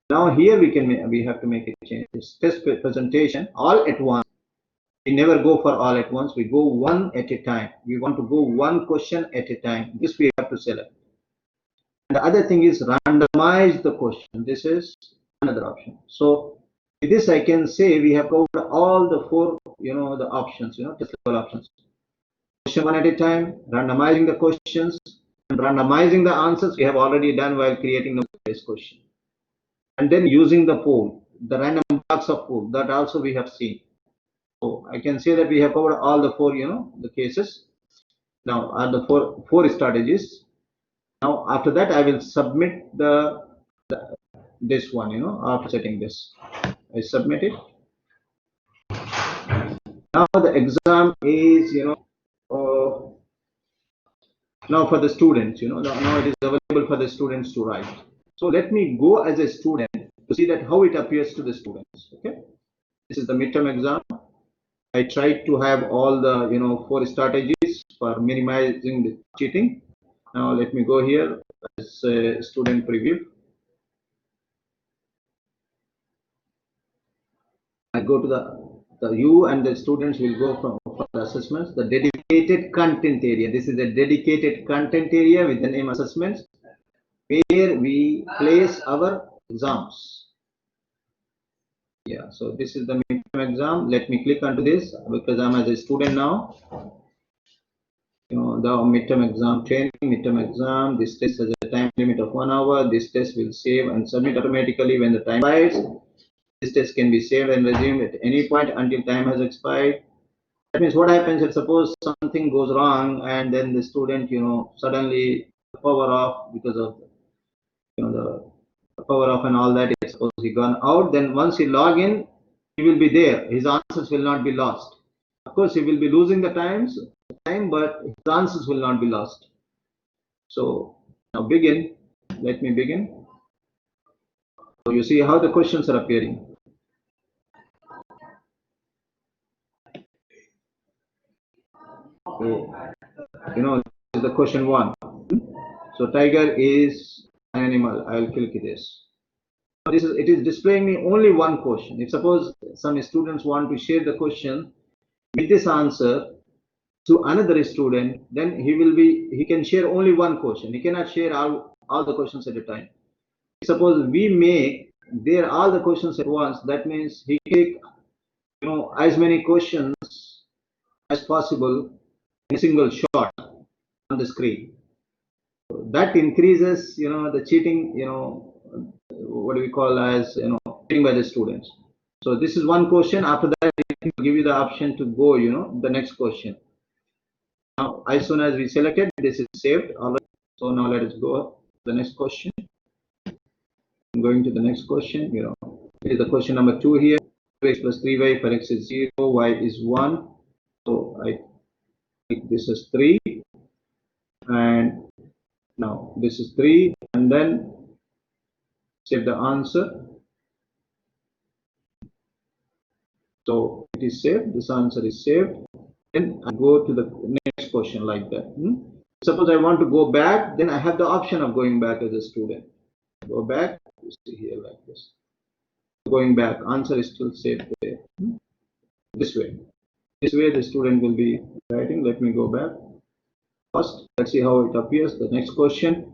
Now here we have to make a change. Test presentation all at once. We never go for all at once. We go one at a time. We want to go one question at a time. This we have to select. And the other thing is randomize the question. This is another option. So with this I can say we have covered all the four, the options, test level options. Question one at a time, randomizing the questions, and randomizing the answers we have already done while creating the base question. And then using the poll, the random box of poll, that also we have seen. So I can say that we have covered all the four, the cases. Now are the four strategies. Now after that I will submit this one, after setting this. I submit it. Now the exam is, now for the students, now it is available for the students to write. So let me go as a student to see that how it appears to the students. Okay, this is the midterm exam. I tried to have all the four strategies for minimizing the cheating. Now let me go here as a student preview. I go to you and the students will go for the assessments. The dedicated content area. This is a dedicated content area with the name assessments, where we place our exams. Yeah, so this is the midterm exam. Let me click onto this because I'm as a student now. The midterm exam training, midterm exam. This test has a time limit of 1 hour. This test will save and submit automatically when the time expires. This test can be saved and resumed at any point until time has expired. That means what happens if suppose something goes wrong and then the student, suddenly power off because of the power off and all that. Suppose he gone out, then once he log in, he will be there. His answers will not be lost. Of course, he will be losing the time, but his answers will not be lost. So now begin. Let me begin. So you see how the questions are appearing. So, this is the question one. So tiger is an animal. I will click this. It is displaying me only one question. If suppose some students want to share the question with this answer to another student, then he can share only one question. He cannot share all the questions at a time. Suppose we make there all the questions at once, that means he take as many questions as possible in a single shot on the screen. So that increases the cheating, what do we call as cheating by the students. So this is one question. After that, it will give you the option to go the next question. Now as soon as we selected, this is saved. All right. So now let us go to the next question. I'm going to the next question. It is the question number 2 here. 2x plus 3y for x is 0, y is 1. So I think this is 3, and now this is 3, and then save the answer. So it is saved. This answer is saved. Then I go to the next question like that. Suppose I want to go back, then I have the option of going back as a student. Go back. You see here like this. Going back, answer is still saved there. This way. This way the student will be writing. Let me go back. First, let's see how it appears. The next question.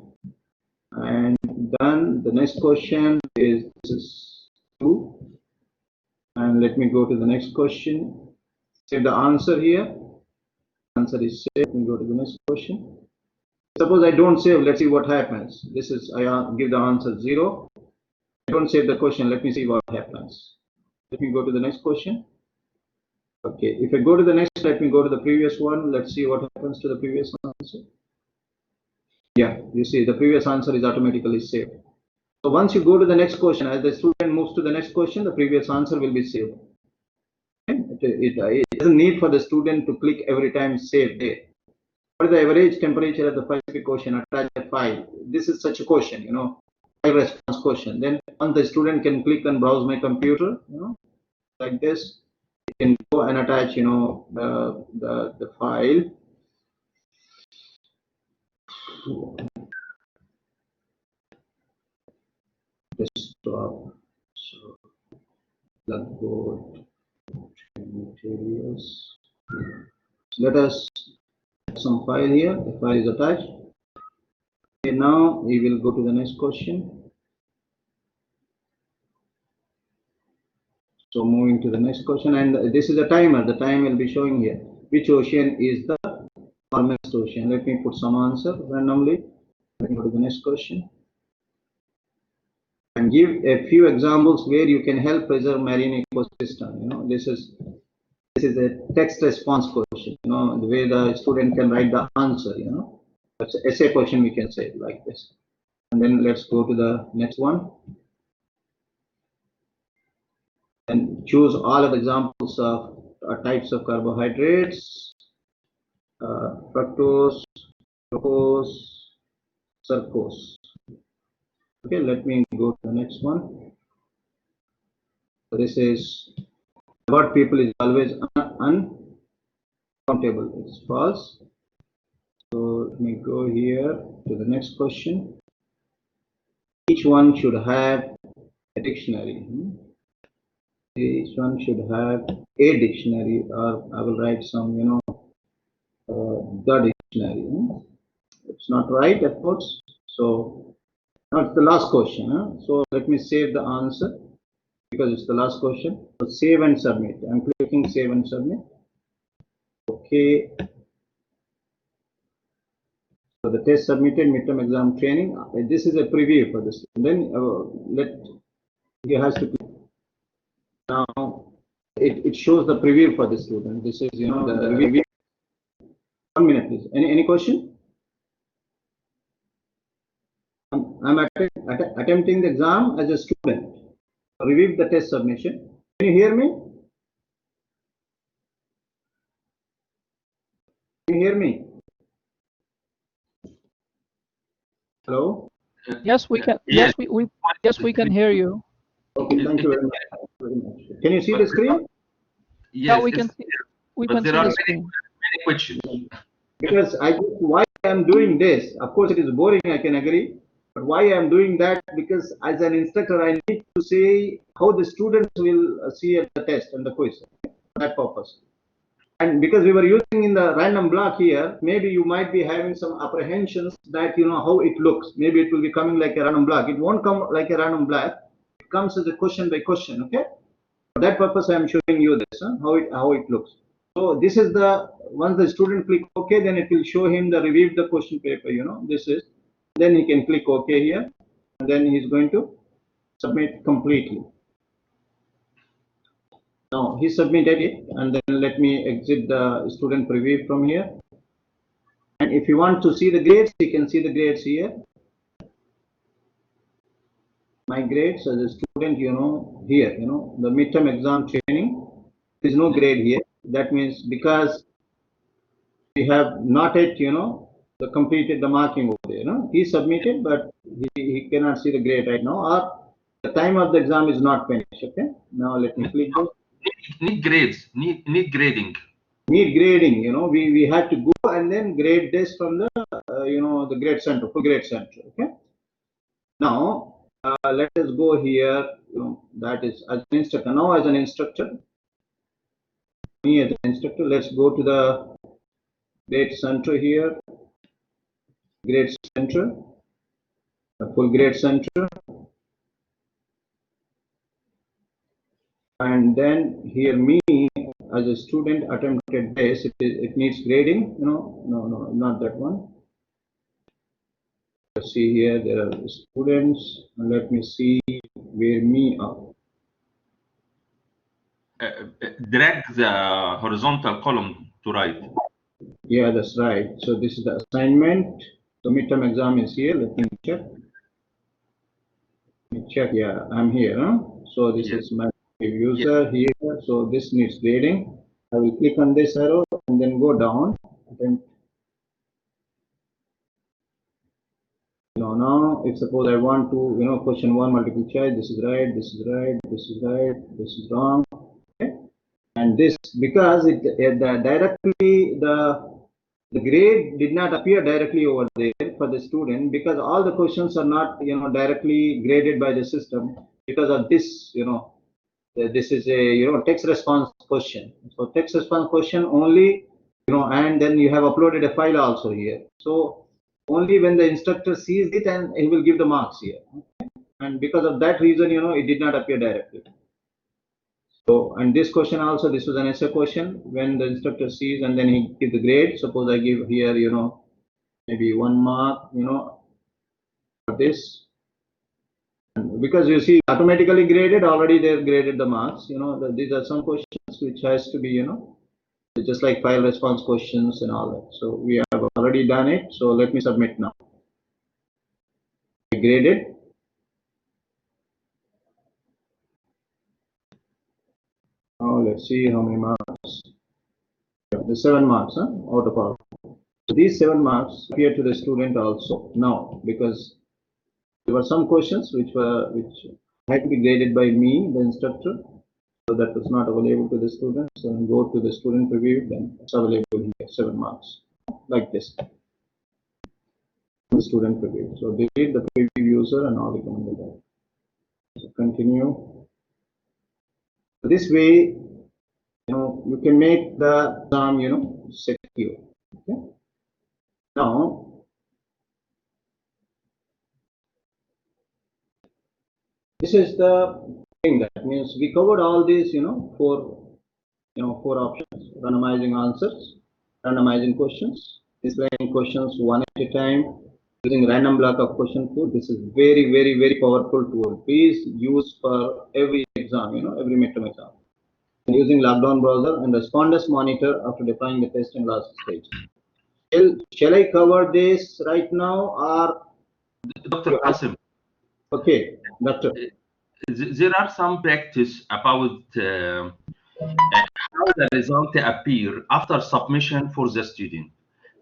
And then the next question is this is 2. And let me go to the next question. Save the answer here. Answer is saved. Let me go to the next question. Suppose I don't save, let's see what happens. This is, I give the answer 0. I don't save the question, let me see what happens. Let me go to the next question. Okay, if I go to the next, let me go to the previous one. Let's see what happens to the previous answer. Yeah, you see the previous answer is automatically saved. So once you go to the next question, as the student moves to the next question, the previous answer will be saved. It doesn't need for the student to click every time save there. What is the average temperature of the specific question? Attach a file. This is such a question, file response question. Then once the student can click and browse my computer, like this, you can go and attach, the file. Desktop, so Blackboard materials. So let us add some file here. The file is attached. Okay, now we will go to the next question. So moving to the next question, and this is a timer. The time will be showing here. Which ocean is the warmest ocean? Let me put some answer randomly. Let me go to the next question. And give a few examples where you can help preserve marine ecosystem. This is a text response question. The way the student can write the answer. That's an essay question, we can say like this. And then let's go to the next one. And choose all of the examples of types of carbohydrates: fructose, glucose, sucrose. Okay, let me go to the next one. So this is what people is always uncountable. It's false. So let me go here to the next question. Each one should have a dictionary. Each one should have a dictionary, or I will write some, the dictionary. It's not right, of course. So now it's the last question. So let me save the answer because it's the last question. So save and submit. I'm clicking save and submit. Okay. So the test submitted, midterm exam training. This is a preview for this. And then he has to click. Now it shows the preview for the student. This is the review. 1 minute, please. Any question? I'm attempting the exam as a student. Review the test submission. Can you hear me? Can you hear me? Hello? Yes, we can. Yes. Yes, we can hear you. Okay, thank you very much. Can you see the screen? Yes, Yeah, we can see. We can see the screen. many questions. Because why I'm doing this, of course it is boring, I can agree, but why I'm doing that, because as an instructor I need to see how the students will see at the test and the quiz, for that purpose. And because we were using in the random block here, maybe you might be having some apprehensions that how it looks. Maybe it will be coming like a random block. It won't come like a random block. It comes as a question by question. Okay. For that purpose, I am showing you this, how it looks. So this is once the student click OK, then it will show him the review the question paper. This is. Then he can click OK here, and then he's going to submit completely. Now he submitted it, and then let me exit the student preview from here. And if you want to see the grades, you can see the grades here. My grades as a student, here, the midterm exam training, there is no grade here. That means because we have not yet, completed the marking over there. He submitted, but he cannot see the grade right now, or the time of the exam is not finished. Okay. Now let me click this. Need grades. Need grading. Need grading. We have to go and then grade this from the the grade center, full grade center. Okay. Now let us go here. That is as an instructor. Now as an instructor, me as an instructor, let's go to the grade center here. Grade center, the full grade center, and then here me as a student attempted this. It needs grading. No, not that one. See here, there are students. Let me see where me are. Drag the horizontal column to right. Yeah, that's right. So this is the assignment. The midterm exam is here. Let me check. Yeah, I'm here. Huh? So this Yes. is my user here. So this needs grading. I will click on this arrow and then go down. Then, now if suppose I want to, question one multiple choice, this is right, this is right, this is right, this is wrong. Okay? And this, because the grade did not appear directly over there for the student, because all the questions are not directly graded by the system because of this. This is a text response question. So text response question only, and then you have uploaded a file also here. So only when the instructor sees it and he will give the marks here. And because of that reason, it did not appear directly. So, and this question also, this was an essay question. When the instructor sees and then he gives the grade, suppose I give here, maybe 1 mark, for this. And because you see automatically graded, already they've graded the marks. These are some questions which has to be, just like file response questions and all that. So we have already done it. So let me submit now. Graded. Now let's see how many marks. Yeah, the 7 marks, out of all. So these 7 marks appear to the student also now, because there were some questions which had to be graded by me, the instructor. So that was not available to the students. And go to the student review, then it's available here, 7 marks, like this. The student review. So they did the preview user and all recommended that. So continue. This way, you can make the exam, secure. Okay. Now, this is the thing, that means we covered all these, four options: randomizing answers, randomizing questions, displaying questions one at a time, using random block of question food. This is very, very, very powerful tool. Please use for every exam, every midterm exam. Using lockdown browser and responders monitor after deploying the test in last stage. Shall I cover this right now, or Dr. Qasim, okay, doctor? there are some practice about how the result appear after submission for the student.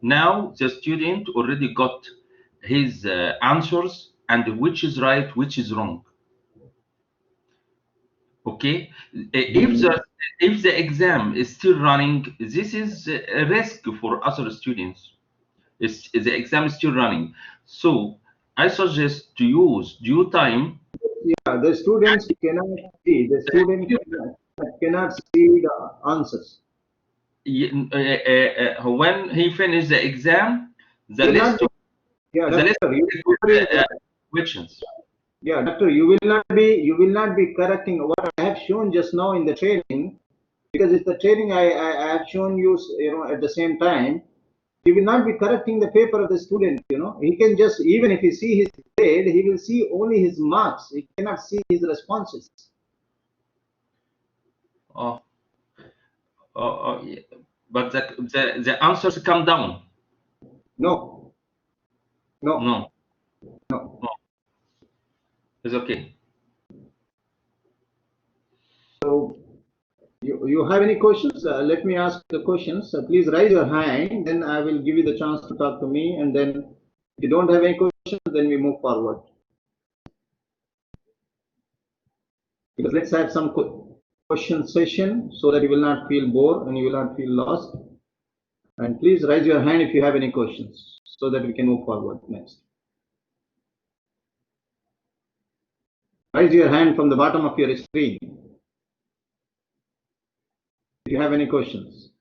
Now the student already got his answers and which is right, which is wrong. Okay, if the exam is still running, this is a risk for other students. The exam is still running, so I suggest to use due time. Yeah, the students cannot see. The student cannot see the answers. When he finished the exam, the You will list not of Yeah, the list doctor. questions. Yeah, doctor. You will not be correcting what I have shown just now in the training, because it's the training I have shown you. At the same time, he will not be correcting the paper of the student. He can just, even if he see his grade, he will see only his marks. He cannot see his responses. Oh, yeah. But the answers come down. No, no, No, no. no, it's okay. So you have any questions? Let me ask the questions. Please raise your hand. Then I will give you the chance to talk to me. And then if you don't have any questions, then we move forward. Because let's have some question session so that you will not feel bored and you will not feel lost. And please raise your hand if you have any questions so that we can move forward next. Raise your hand from the bottom of your screen if you have any questions.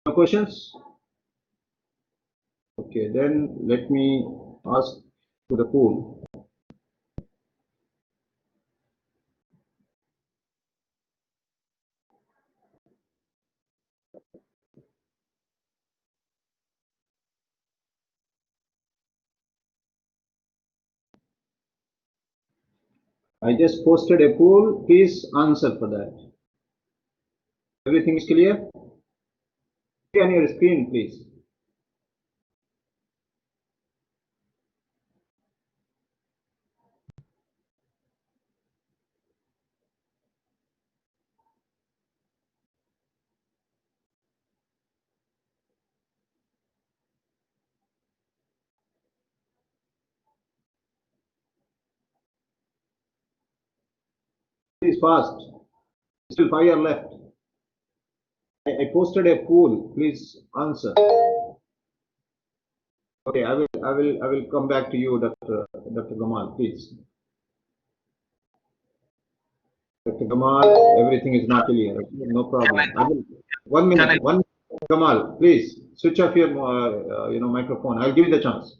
No questions? Okay, then let me ask to the pool. I just posted a poll. Please answer for that. Everything is clear? See on your screen, please. Please fast. Still 5 are left. I posted a poll. Please answer. Okay, I will come back to you, Dr. Gamal, please. Dr. Gamal, everything is not clear. No problem. I will, 1 minute. Gamal, please switch off your microphone. I'll give you the chance.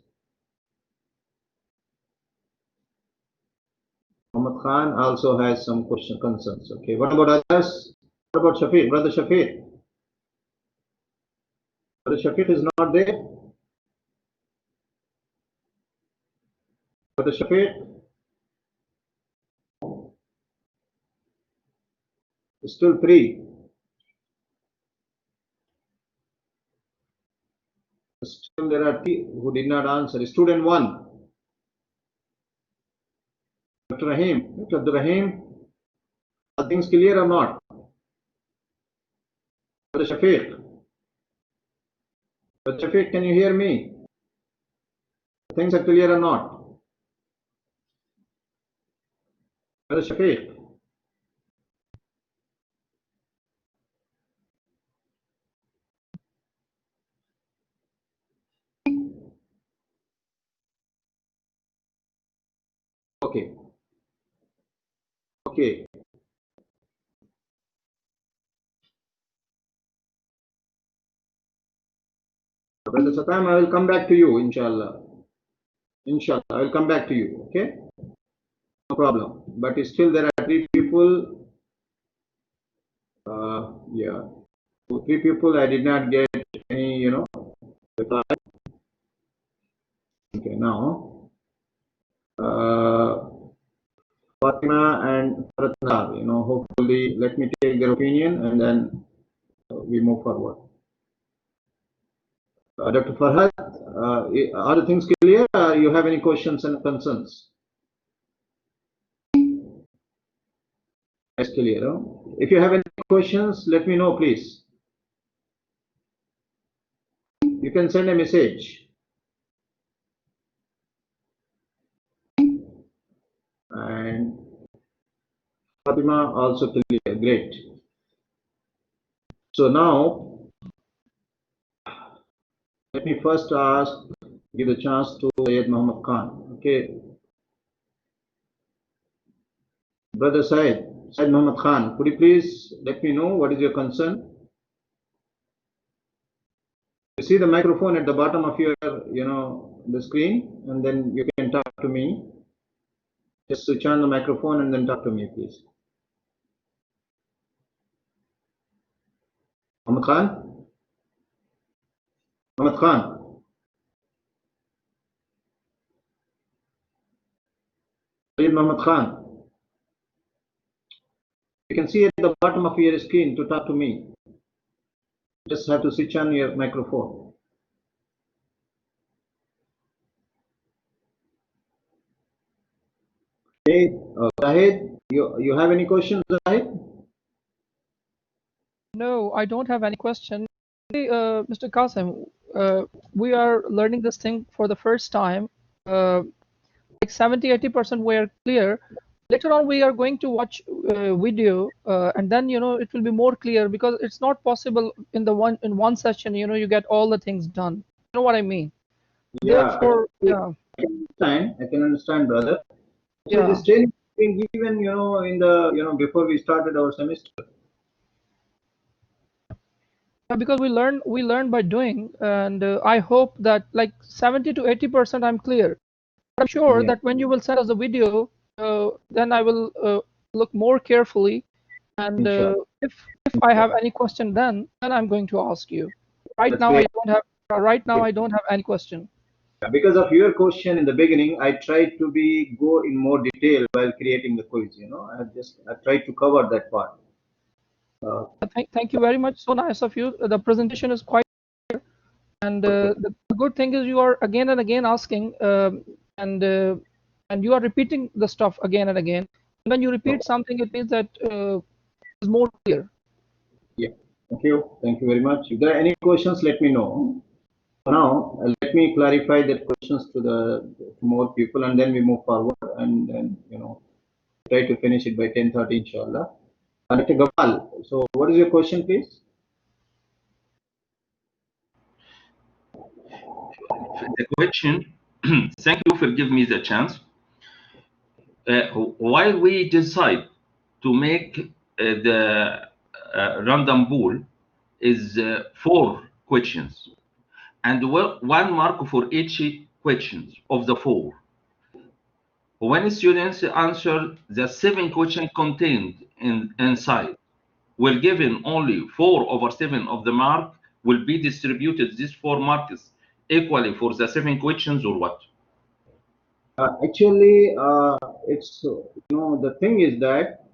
Mohammed Khan also has some concerns. Okay, what about others? What about Shafiq? Brother Shafiq? Brother Shafiq is not there. Brother Shafiq? Still 3. Still there are 3 who did not answer. Student 1. Dr. Rahim. Dr. Abdul Rahim, are things clear or not? Brother Shafiq? Brother Shafiq, can you hear me? Things are clear or not? Brother Shafiq? Okay. Okay. Brother Satam, I will come back to you, inshallah. Inshallah, I will come back to you, okay? No problem. But still there are 3 people. Yeah. 3 people I did not get any, reply. Okay, now. Fatima and Faratnar, hopefully let me take their opinion and then we move forward. Dr. Farhad, are the things clear? You have any questions and concerns? That's clear. Huh? If you have any questions, let me know, please. You can send a message. And Fatima also clear. Great. So now, let me first give a chance to Syed Muhammad Khan. Okay. Brother Syed Muhammad Khan, could you please let me know what is your concern? You see the microphone at the bottom of your, the screen, and then you can talk to me. Just switch on the microphone and then talk to me, please. Muhammad Khan? Muhammad Khan? Syed Muhammad Khan? You can see at the bottom of your screen to talk to me. Just have to switch on your microphone. Okay, Zahid, you have any questions, Zahid? No, I don't have any question. Mr. Qasim, we are learning this thing for the first time. Like 70-80% we are clear. Later on, we are going to watch video, and then it will be more clear, because it's not possible in one session. You get all the things done. You know what I mean? Yeah. Therefore, yeah. I can understand, brother. So Yeah. this training has been given, in the, before we started our semester. Yeah, because we learn by doing, and I hope that like 70-80% I'm clear. I'm sure Yeah. that when you will send us the video, then I will look more carefully, and if I have any question, then I'm going to ask you. Right That's now great. I don't have. Right now I don't have any question. Because of your question in the beginning, I tried to go in more detail while creating the quiz. I tried to cover that part. Thank you very much. So nice of you. The presentation is quite, and the good thing is you are again and again asking, and you are repeating the stuff again and again. When you repeat something, it means that it's more clear. Yeah. Thank you very much. If there are any questions, let me know. Now, let me clarify that questions to more people, and then we move forward, and then try to finish it by 10:30, inshallah. Dr. Gopal, so what is your question, please? The question, thank you for giving me the chance. While we decide to make the random pool is 4 questions and 1 mark for each questions of the 4. When students answer the 7 questions contained inside, we're given only 4/7 of the mark will be distributed these 4 marks equally for the 7 questions or what? Actually, it's the thing is that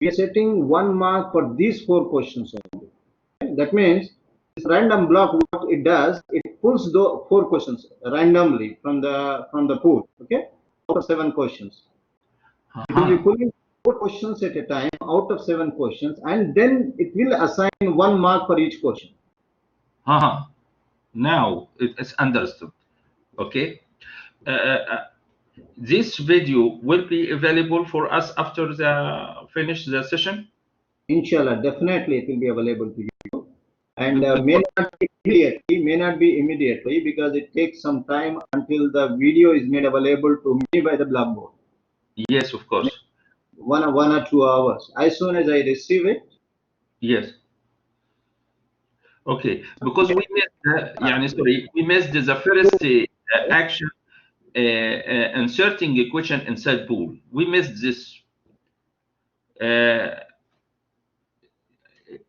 we are setting 1 mark for these 4 questions only. Okay? That means this random block, what it does, it pulls the 4 questions randomly from the pool. Okay, out of 7 questions. It will be pulling 4 questions at a time out of 7 questions, and then it will assign 1 mark for each question. Now it's understood. Okay. This video will be available for us after the finish the session. Inshallah, definitely it will be available to you, and may not be immediately because it takes some time until the video is made available to me by the Blackboard. Yes, of course. 1 or 2 hours. As soon as I receive it. Yes. Okay, because we missed, we missed the first action, inserting a question inside pool. We missed this.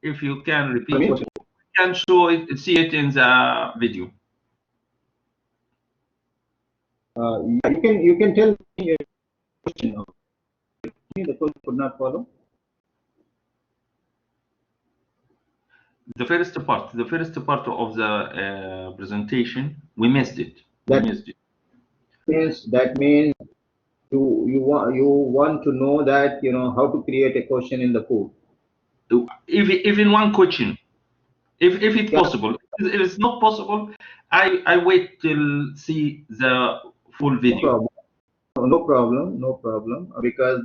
If you can repeat it, you can show it, see it in the video. You can tell me a question. The question could not follow. The first part of the presentation, we missed it. That means you want to know that how to create a question in the pool. Even 1 question, if it's possible. If it's not possible, I wait till see the full video. No problem. Because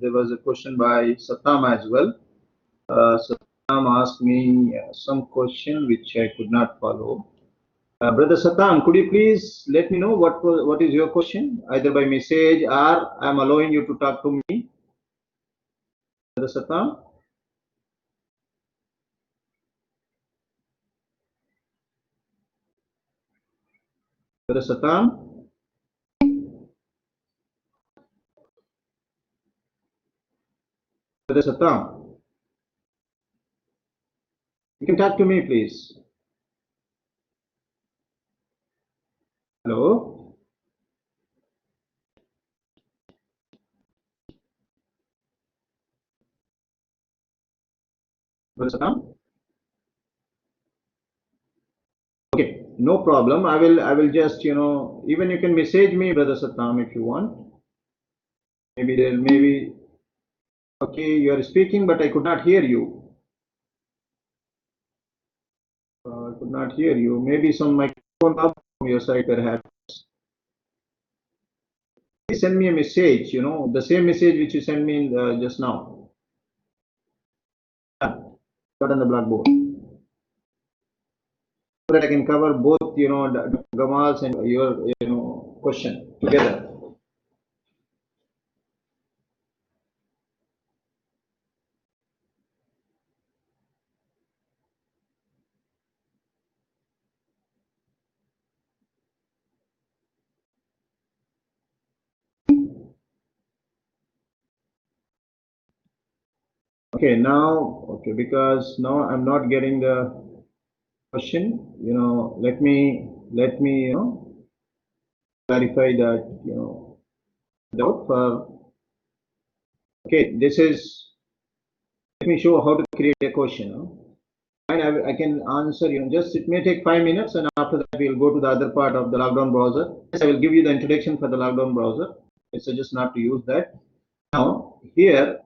there was a question by Satam as well. Satam asked me some question which I could not follow. Brother Satam, could you please let me know what is your question, either by message or I'm allowing you to talk to me? Brother Satam? Brother Satam? Brother Satam? You can talk to me, please. Hello? Brother Satam? Okay, no problem. I will just, even you can message me, Brother Satam, if you want. Maybe, okay, you are speaking, but I could not hear you. I could not hear you. Maybe some microphone up from your side, perhaps. Please send me a message, the same message which you sent me just now. Got on the Blackboard. So that I can cover both, Dr. Gamal's and your, question together. Okay, because now I'm not getting the question. Let me clarify that, you know, doubt for, okay, this is, let me show how to create a question. And I can answer, you know, just it may take 5 minutes, and after that we'll go to the other part of the Lockdown browser. Yes, I will give you the introduction for the Lockdown browser. I suggest not to use that. Now here,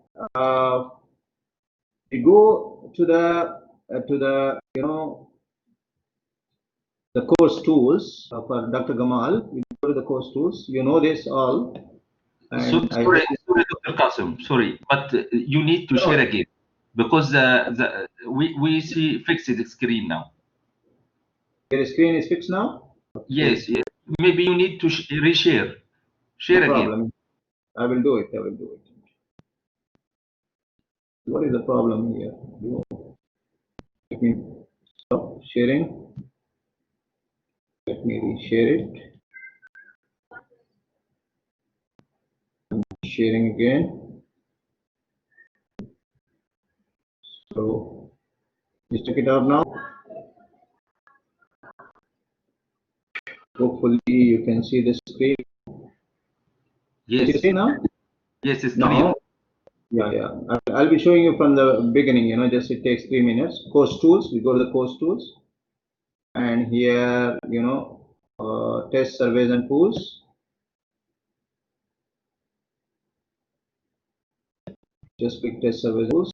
we go to the you know, the course tools for Dr. Gamal. We go to the course tools. You know this all. And Sorry, Dr. Qasim, sorry, but you need to share again because we see fixed screen now. The screen is fixed now? Yes, yes. Maybe you need to reshare. Share No again. problem. I will do it. I will do it. What is the problem here? Let me stop sharing. Let me reshare it. I'm sharing again. So just check it out now. Hopefully you can see the screen. Yes. You see now? Yes, it's Now, clear. yeah. I'll be showing you from the beginning, you know, just it takes 3 minutes. Course tools, we go to the course tools. And here, you know, test surveys and pools. Just click test surveys pools.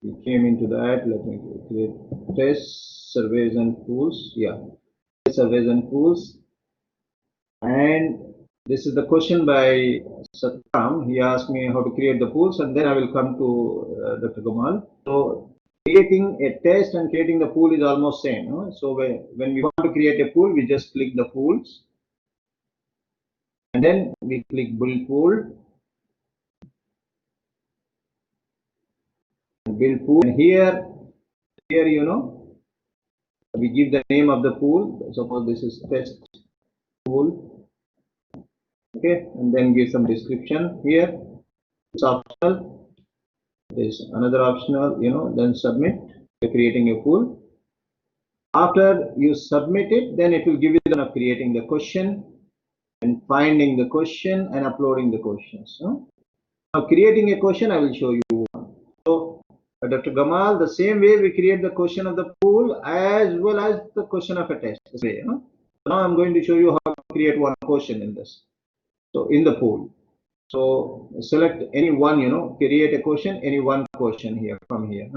We came into that. Let me create test surveys and pools. Yeah, test surveys and pools. And this is the question by Satram. He asked me how to create the pools, and then I will come to Dr. Gamal. So creating a test and creating the pool is almost same. No? So when we want to create a pool, we just click the pools, and then we click build pool. Build pool, and here you know, we give the name of the pool. Suppose this is test pool, okay, and then give some description here. It's optional. There's another optional, you know, then submit. You're creating a pool. After you submit it, then it will give you the creating the question and finding the question and uploading the questions. Now creating a question, I will show you. So Dr. Gamal, the same way we create the question of the pool as well as the question of a test. Now I'm going to show you how to create one question in this. So in the pool. So select any one, you know, create a question, any one question here from here.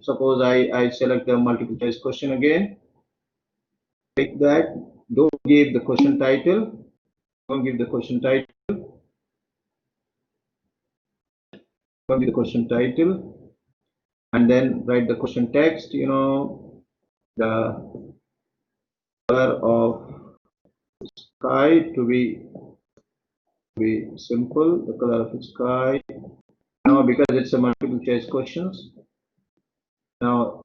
Suppose I select the multiple choice question again. Click that. Don't give the question title. Don't give the question title. Don't give the question title. And then write the question text, you know, the color of sky to be simple, the color of the sky. Now because it's a multiple choice questions. Now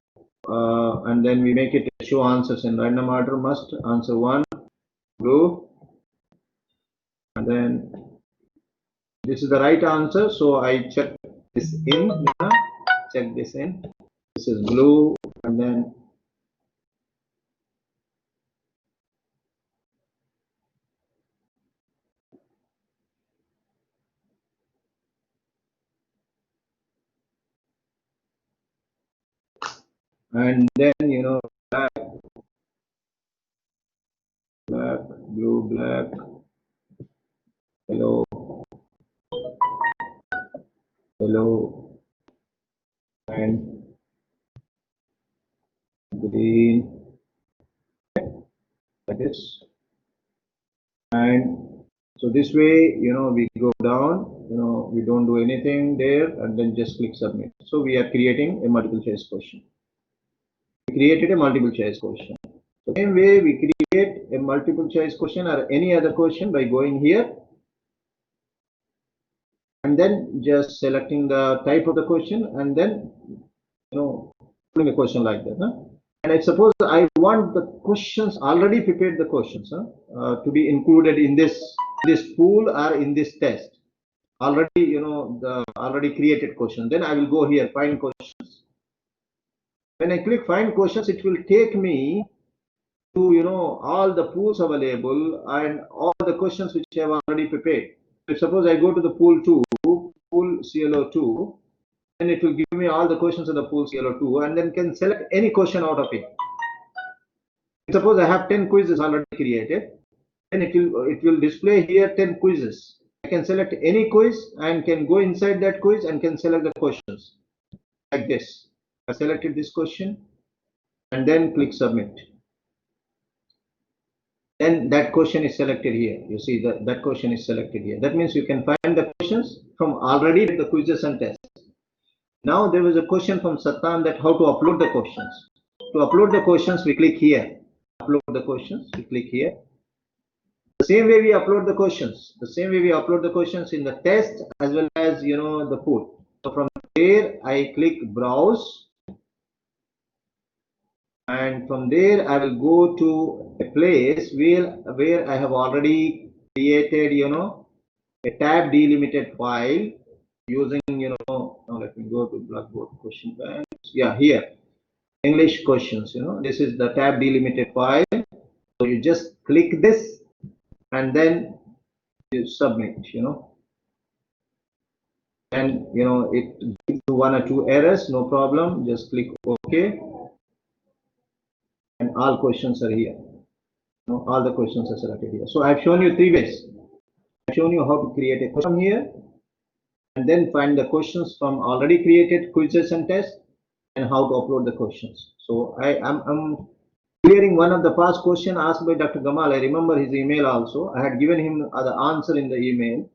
and then we make it show answers in random order. Must answer 1, blue, and then this is the right answer. So I check this in. Check this in. This is blue, and then you know, black, blue, black, yellow, and green, like this. And so this way, you know, we go down, you know, we don't do anything there, and then just click submit. So we are creating a multiple choice question. We created a multiple choice question. The same way we create a multiple choice question or any other question by going here and then just selecting the type of the question and then, you know, putting a question like that. And I suppose I want the questions already prepared, the questions to be included in this pool or in this test. Already, you know, the already created question. Then I will go here, find questions. When I click find questions, it will take me to, you know, all the pools available and all the questions which I have already prepared. If suppose I go to the pool 2, pool CLO2, then it will give me all the questions of the pool CLO2 and then can select any question out of it. Suppose I have 10 quizzes already created, then it will display here 10 quizzes. I can select any quiz and can go inside that quiz and can select the questions like this. I selected this question and then click submit. Then that question is selected here. You see that question is selected here. That means you can find the questions from already the quizzes and tests. Now there was a question from Satan that how to upload the questions. To upload the questions, we click here. Upload the questions, we click here. The same way we upload the questions. The same way we upload the questions in the test as well as, you know, the pool. So from there, I click browse. And from there, I will go to a place where I have already created, you know, a tab delimited file using, you know, now let me go to Blackboard question banks. Yeah, here, English questions, you know, this is the tab delimited file. So you just click this and then you submit, you know. And, you know, it gives you 1 or 2 errors, no problem. Just click OK. And all questions are here. No, all the questions are selected here. So I've shown you 3 ways. I've shown you how to create a question here and then find the questions from already created quizzes and tests and how to upload the questions. So I'm clearing one of the past question asked by Dr. Gamal. I remember his email also. I had given him the answer in the email,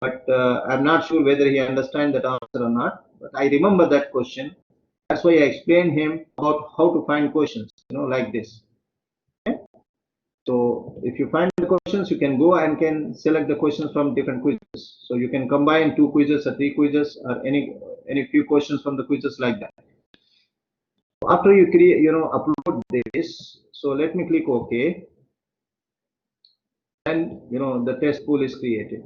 but I'm not sure whether he understands that answer or not. But I remember that question. That's why I explained him about how to find questions, you know, like this. Okay? So if you find the questions, you can go and can select the questions from different quizzes. So you can combine 2 quizzes or 3 quizzes or any few questions from the quizzes like that. After you create, you know, upload this. So let me click OK. And, you know, the test pool is created.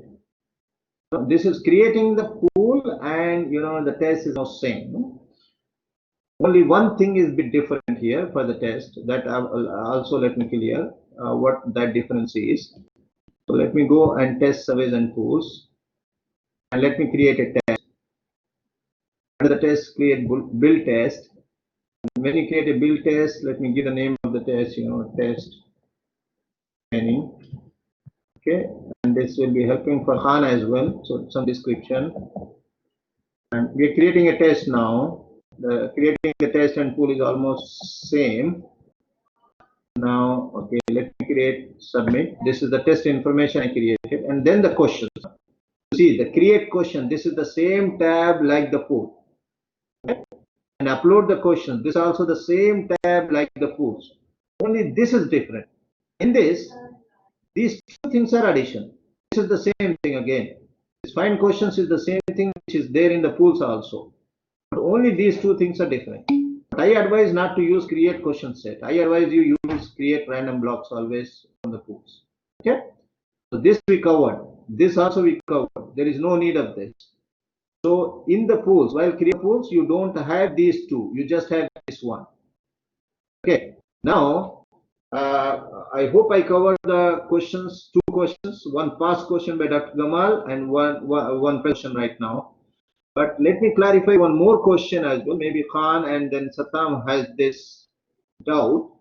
So this is creating the pool and, you know, the test is now same. No? Only one thing is a bit different here for the test. That also let me clear what that difference is. So let me go and test surveys and pools, and let me create a test. Under the test, create build test. And when you create a build test, let me give the name of the test. You know, test training. Okay, and this will be helping for Khan as well. So some description, and we are creating a test now. Creating the test and pool is almost same. Now, okay, let me create submit. This is the test information I created, and then the questions. See the create question. This is the same tab like the pool. Okay? And upload the question. This is also the same tab like the pools. Only this is different. In this, these 2 things are addition. This is the same thing again. This find questions is the same thing which is there in the pools also. But only these 2 things are different. But I advise not to use create question set. I advise you use create random blocks always from the pools. Okay. So this we covered. This also we covered. There is no need of this. So in the pools, while create pools, you don't have these 2. You just have this one. Okay. Now, I hope I covered the questions. 2 questions. One past question by Dr. Gamal and one question right now. But let me clarify one more question as well. Maybe Khan and then Satam has this doubt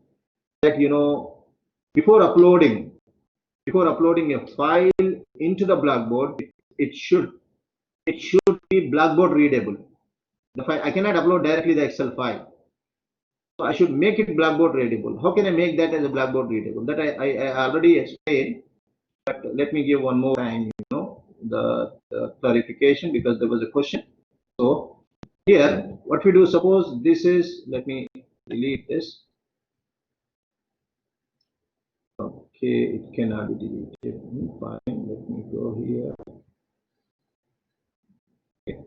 that, you know, before uploading a file into the Blackboard, it should be Blackboard readable. The file, I cannot upload directly the Excel file. So I should make it Blackboard readable. How can I make that as a Blackboard readable? That I already explained, but let me give one more time, you know, the clarification, because there was a question. So here, what we do, suppose this is, let me delete this. Okay, it cannot be deleted. Fine, let me go here. Okay.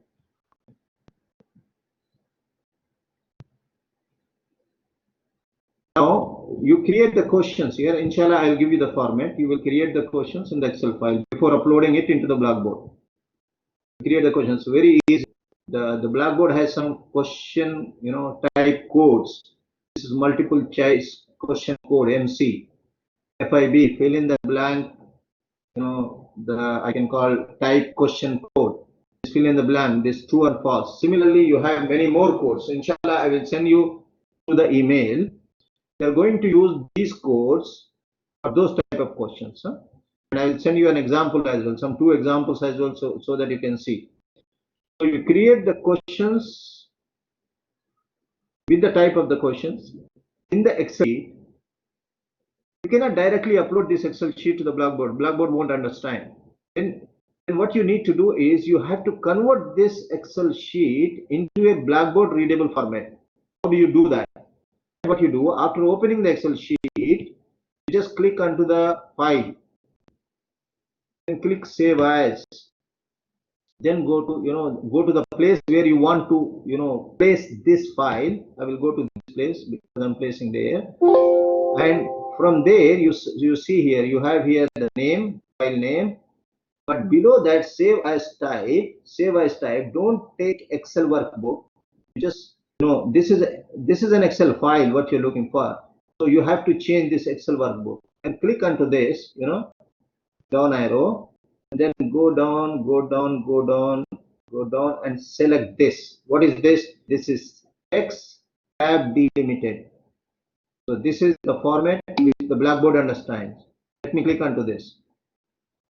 Now you create the questions here. Inshallah, I will give you the format. You will create the questions in the Excel file before uploading it into the Blackboard. Create the questions. Very easy. the Blackboard has some question, type codes. This is multiple choice question code, MC. FIB, fill in the blank, I can call type question code. Just fill in the blank, this true or false. Similarly, you have many more codes. So inshallah, I will send you to the email. You are going to use these codes for those type of questions. Huh? And I will send you an example as well, some 2 examples as well, so that you can see. So you create the questions with the type of the questions in the Excel sheet. You cannot directly upload this Excel sheet to the Blackboard. Blackboard won't understand. And what you need to do is you have to convert this Excel sheet into a Blackboard readable format. How do you do that? What you do after opening the Excel sheet, you just click onto the file and click Save As. Then go to the place where you want to place this file. I will go to this place because I'm placing there, and from there you see here you have here the name, file name, but below that save as type. Don't take Excel workbook. You just this is an Excel file what you're looking for, so you have to change this Excel workbook and click onto this down arrow. And then go down and select this. What is this? This is X tab delimited. So this is the format which the Blackboard understands. Let me click onto this.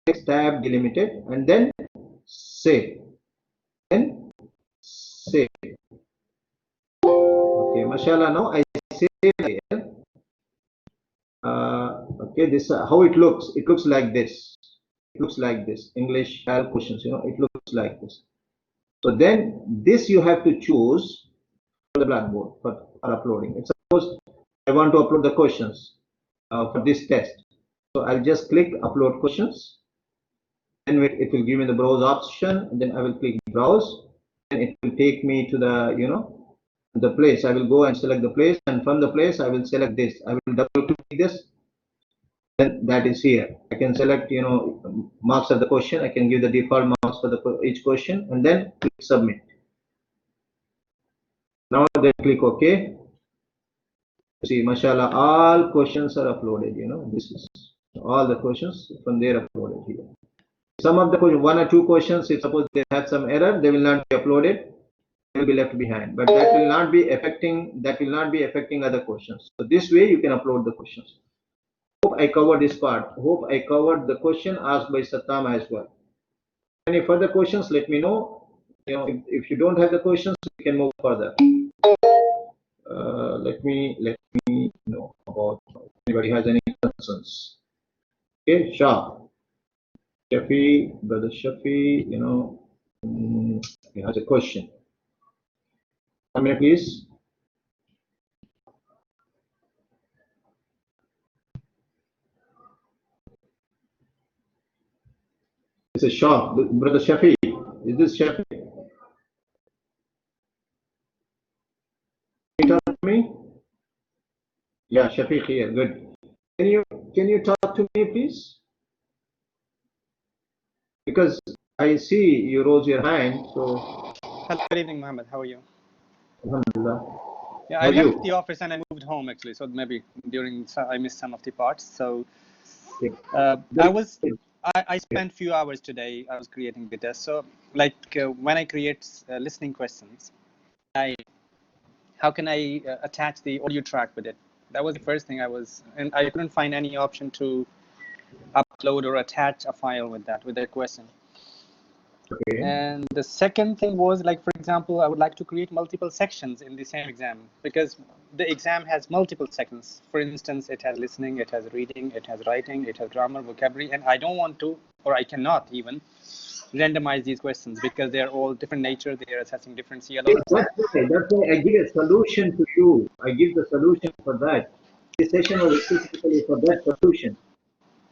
X tab delimited and then save. Then save. Okay, mashallah. Now I save here. Okay, this how it looks. It looks like this. It looks like this. English questions, it looks like this. So then this you have to choose for the Blackboard for uploading. And suppose I want to upload the questions for this test. So I'll just click upload questions. Then it will give me the browse option. And then I will click browse. And it will take me to the the place. I will go and select the place, and from the place I will select this. I will double click this. Then that is here. I can select marks of the question. I can give the default marks for each question and then click submit. Now then click OK. See, mashallah, all questions are uploaded. This is all the questions from there uploaded here. Some of the questions, 1 or 2 questions, if suppose they have some error, they will not be uploaded. They will be left behind. But that will not be affecting other questions. So this way you can upload the questions. Hope I covered this part. Hope I covered the question asked by Sattam as well. Any further questions, let me know. If you don't have the questions, we can move further. Let me know about if anybody has any concerns. Okay, Shafi, brother Shafi, he has a question. 1 minute, please. It's a shop, brother Shafi. Is this Shafi? Can you talk to me? Yeah, Shafi here. Good. Can you talk to me, please? Because I see you rose your hand. So. Hello, good evening, Mohammed. How are you? Alhamdulillah. Yeah, I left the office and I moved home actually. So maybe I missed some of the parts. So I spent few hours today. I was creating the test. So when I create listening questions, how can I attach the audio track with it? That was the first thing and I couldn't find any option to upload or attach a file with that question. Okay. And the second thing was, for example, I would like to create multiple sections in the same exam because the exam has multiple sections. For instance, it has listening, it has reading, it has writing, it has grammar, vocabulary, and I don't want to, or I cannot even randomize these questions because they're all different nature. They are assessing different CLOs. That's why I give a solution to you. I give the solution for that. This session was specifically for that solution.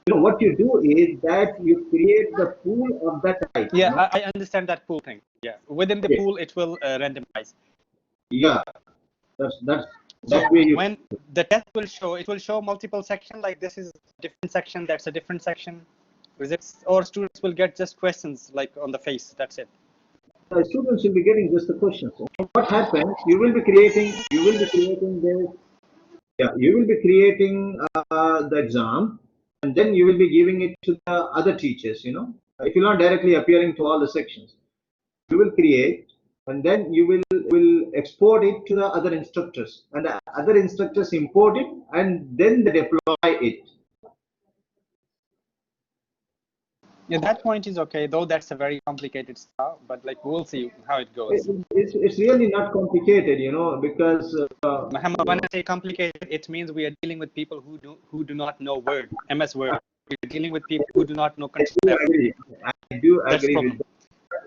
What you do is that you create the pool of that type. Yeah, I understand that pool thing. Yeah, within the pool, it will randomize. Yeah, that's so way when the test will show, it will show multiple sections. Like this is a different section, that's a different section. Or students will get just questions on the face. That's it. the students will be getting just the questions. What happens? You will be creating this. Yeah, you will be creating the exam, and then you will be giving it to the other teachers. You know, it will not directly appearing to all the sections. You will create, and then you will export it to the other instructors, and the other instructors import it, and then they deploy it. Yeah, that point is okay, though that's a very complicated stuff, but like we'll see how it goes. It's really not complicated, you know, because Mohammed, when I say complicated, it means we are dealing with people who do not know Word, MS Word. We're dealing with people who do not know I control F. I do That's the agree problem. with that.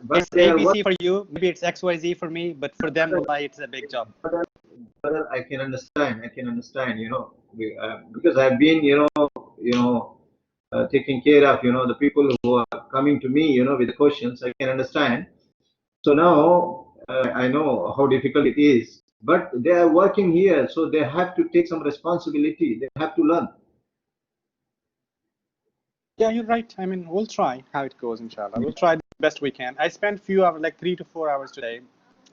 But It's ABC for you, maybe it's XYZ for me, but for them, wallahi, it's a big job. Brother, I can understand, you know, because I've been, taking care of, you know, the people who are coming to me, you know, with the questions. I can understand. So now I know how difficult it is, but they are working here, so they have to take some responsibility. They have to learn. Yeah, you're right. I mean, we'll try how it goes, inshallah. We'll try the best we can. I spent few hours, like 3 to 4 hours today.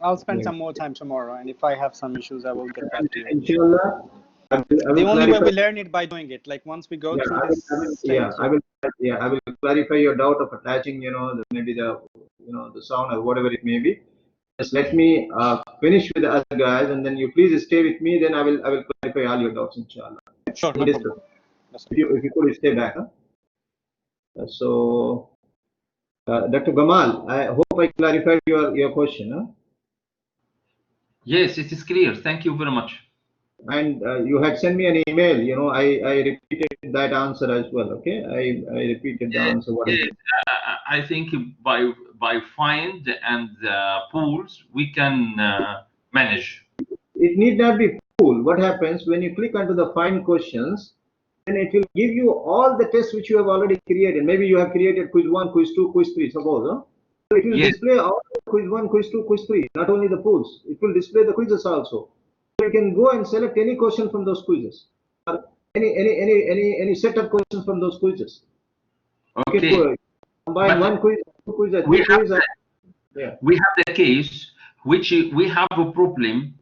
I'll spend some more time tomorrow, and if I have some issues, I will get back to you. Inshallah, I will The only way clarify. we learn it by doing it. Like once we go Yeah, through I this will, stage. I will clarify your doubt of attaching, you know, maybe the sound or whatever it may be. Just let me finish with the other guys, and then you please stay with me. Then I will clarify all your doubts, inshallah. Sure, no We'll problem. discuss. If you could stay back, huh? So, Dr. Gamal, I hope I clarified your question, huh? Yes, it is clear. Thank you very much. And you had sent me an email, you know, I repeated that answer as well. Okay, I repeated the answer. What is Yes, it? I think by find and pools we can manage. It need not be full. What happens when you click onto the find questions? Then it will give you all the tests which you have already created. Maybe you have created quiz 1, quiz 2, quiz 3, suppose. Huh? So it will Yes. display all quiz 1, quiz 2, quiz 3, not only the pools. It will display the quizzes also. So you can go and select any question from those quizzes, or any set of questions from those quizzes. Okay. You can combine But one quiz, two quizzes, we three have quizzes. the, Yeah. we have the case which we have a problem,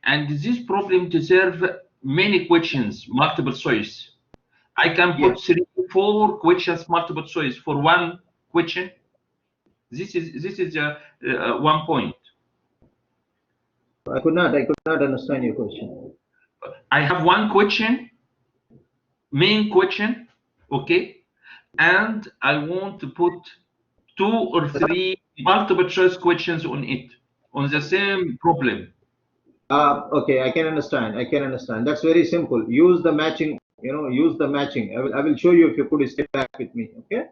and this problem deserve many questions, multiple choice. I can put Yes. 3, 4 questions, multiple choice for one question. This is one point. I could not understand your question. I have one question, main question, okay, and I want to put 2 or 3 multiple choice questions on it, on the same problem. Okay, I can understand. That's very simple. Use the matching. You know, use the matching. I will show you if you could stay back with me. Okay.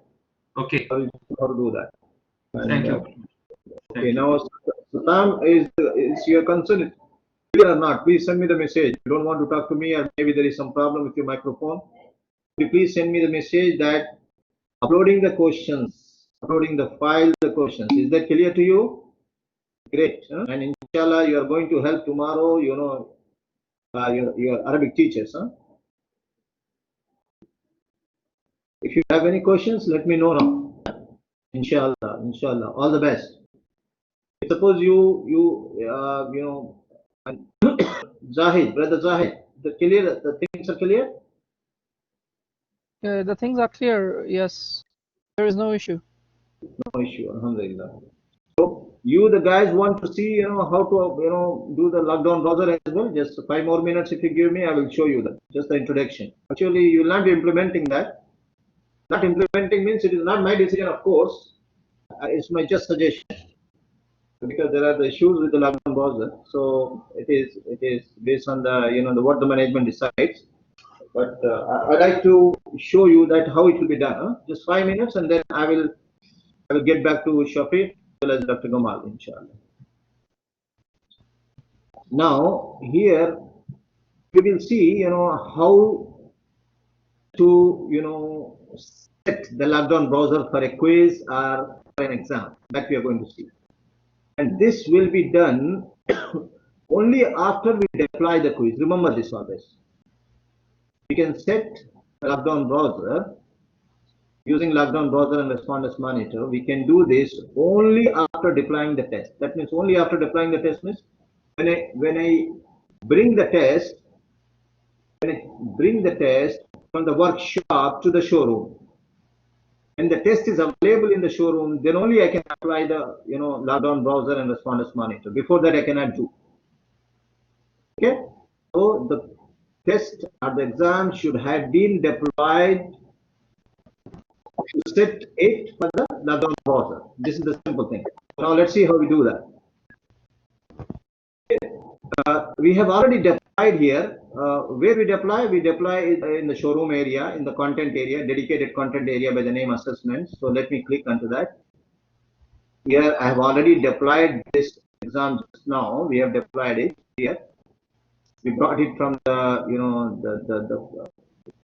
Okay. I will show you how to do that. And, Thank you. Okay. Now, Saddam, is your concern clear or not? Please send me the message. You don't want to talk to me, or maybe there is some problem with your microphone. Will you please send me the message that uploading the questions, uploading the file, the questions. Is that clear to you? Great. Huh? And inshallah, you are going to help tomorrow. You know, your Arabic teachers. Huh? If you have any questions, let me know now. Inshallah, all the best. Suppose you know, Zahid, brother Zahid, the things are clear. The things are clear. Yes, there is no issue. No issue, alhamdulillah. So you the guys want to see, you know, how to, you know, do the lockdown browser as well. Just 5 more minutes if you give me, I will show you that. Just the introduction. Actually, you will not be implementing that. Not implementing means it is not my decision, of course. It's my just suggestion, because there are the issues with the lockdown browser. So it is based on the, you know, the what the management decides. But I'd like to show you that how it will be done. Huh? Just 5 minutes, and then I will get back to Shafi as well as Dr. Gamal, inshallah. Now here we will see, you know, how to, you know, set the lockdown browser for a quiz or for an exam. That we are going to see. And this will be done only after we deploy the quiz. Remember this always. We can set the lockdown browser using lockdown browser and responders monitor, we can do this only after deploying the test. That means only after deploying the test means when I bring the test, from the workshop to the showroom, when the test is available in the showroom, then only I can apply the lockdown browser and responders monitor. Before that, I cannot do. Okay, so the test or the exam should have been deployed to set it for the lockdown browser. This is the simple thing. Now let's see how we do that. We have already deployed here. Where we deploy in the showroom area, in the content area, dedicated content area by the name assessments. So let me click onto that. Here I have already deployed this exam just now. We have deployed it here. We brought it from the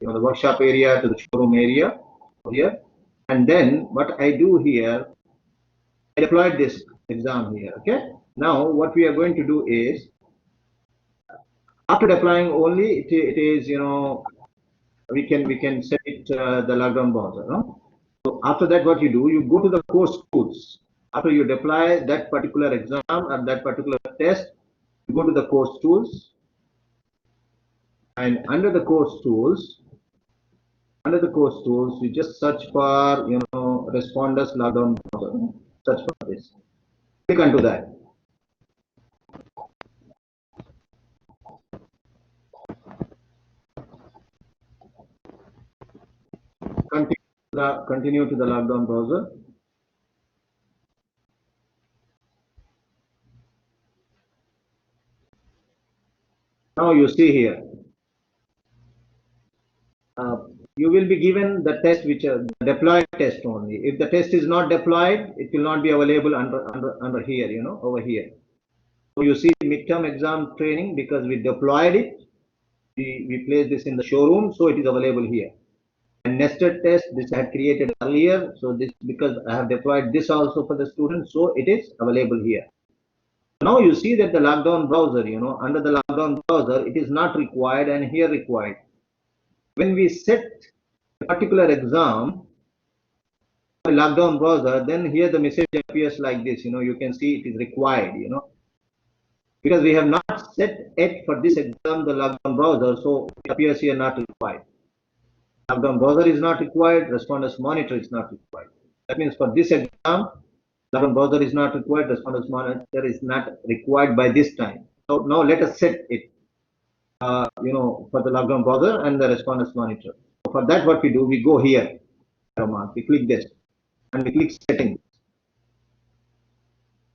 the workshop area to the showroom area here. And then what I do here, I deployed this exam here. Okay. Now what we are going to do is, after deploying only, it is we can set it the lockdown browser. No? So after that, what you do, you go to the course tools. After you deploy that particular exam or that particular test, you go to the course tools, and under the course tools, you just search for responders lockdown browser. Search for this. Click onto that. Continue to the lockdown browser. Now you see here, you will be given the test, which are deployed test only. If the test is not deployed, it will not be available under here, over here. So you see midterm exam training, because we deployed it, we placed this in the showroom, so it is available here. And nested test, this I had created earlier, so this, because I have deployed this also for the students, so it is available here. Now you see that the lockdown browser, under the lockdown browser, it is not required and here required. When we set a particular exam, a lockdown browser, then here the message appears like this. You can see it is required. Because we have not set it for this exam the lockdown browser, so it appears here not required. Lockdown browser is not required. Responders monitor is not required. That means for this exam, lockdown browser is not required. Responders monitor is not required by this time. So now let us set it. For the lockdown browser and the responders monitor. So for that, what we do, we go here, we click this, and we click settings.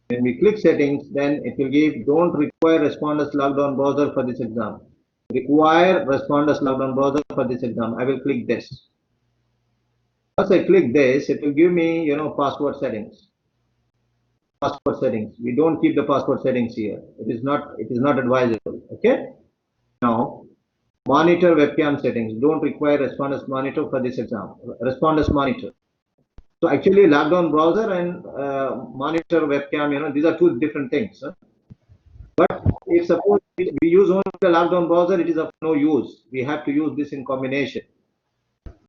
When we click settings, then it will give don't require responders lockdown browser for this exam. Require responders lockdown browser for this exam. I will click this. Once I click this, it will give me, password settings. Password settings. We don't keep the password settings here. It is not advisable. Okay. Now, monitor webcam settings. Don't require responders monitor for this exam. Responders monitor. So actually, lockdown browser and monitor webcam, these are two different things. Huh? But if suppose we use only the lockdown browser, it is of no use. We have to use this in combination.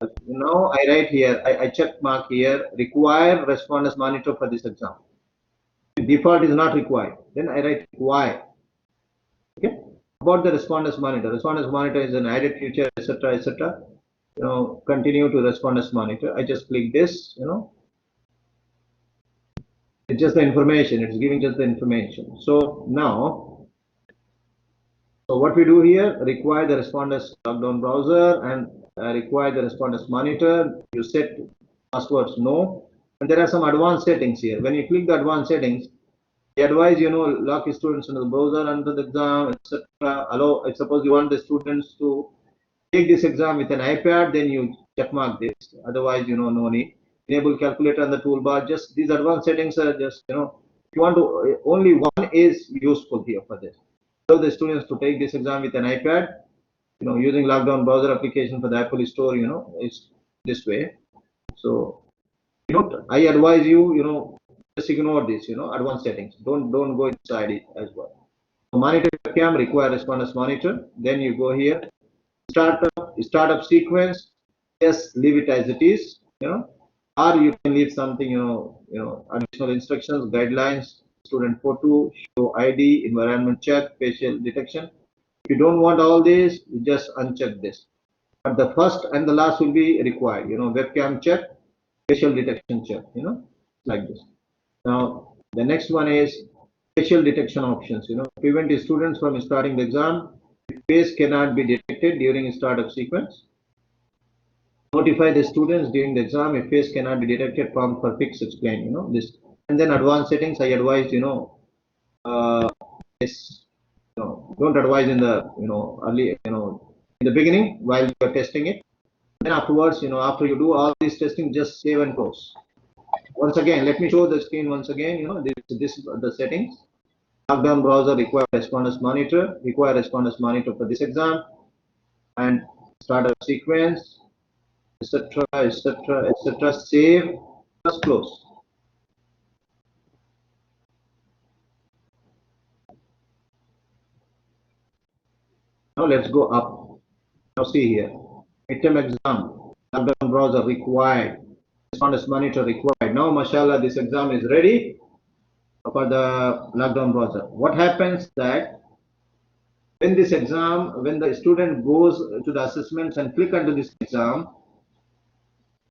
But now I write here, I check mark here, require responders monitor for this exam. The default is not required. Then I write require. Okay. About the responders monitor. Responders monitor is an added feature, etc., etc. Continue to responders monitor. I just click this. It's just the information. It's giving just the information. So now, what we do here, require the responders lockdown browser and require the responders monitor. You set passwords no, and there are some advanced settings here. When you click the advanced settings, they advise lock your students into the browser under the exam, etc. Allow. Suppose you want the students to take this exam with an iPad, then you check mark this. Otherwise, no need. Enable calculator on the toolbar. Just these advanced settings are just if you want to, only one is useful here for this. So the students to take this exam with an iPad, using lockdown browser application for the Apple Store, is this way. So I advise you, just ignore this, advanced settings. Don't go inside it as well. So monitor cam require responders monitor. Then you go here, startup sequence. Yes, leave it as it is. you know, or you can leave something, additional instructions, guidelines, student photo, show ID, environment check, facial detection. If you don't want all this, you just uncheck this. But the first and the last will be required, webcam check, facial detection check, like this. Now, the next one is facial detection options, prevent the students from starting the exam. If face cannot be detected during startup sequence. Notify the students during the exam if face cannot be detected. Prompt for fix explain, this. And then advanced settings, I advise, this, don't advise in the, early, in the beginning while you are testing it. Then afterwards, after you do all this testing, just save and close. Once again, let me show the screen once again. This is the settings. Lockdown browser, require responders monitor for this exam, and startup sequence, etc., etc., etc. Save, just close. Now let's go up. Now see here, midterm exam, lockdown browser required, responders monitor required. Now, mashallah, this exam is ready for the lockdown browser. What happens that when this exam, when the student goes to the assessments and click onto this exam,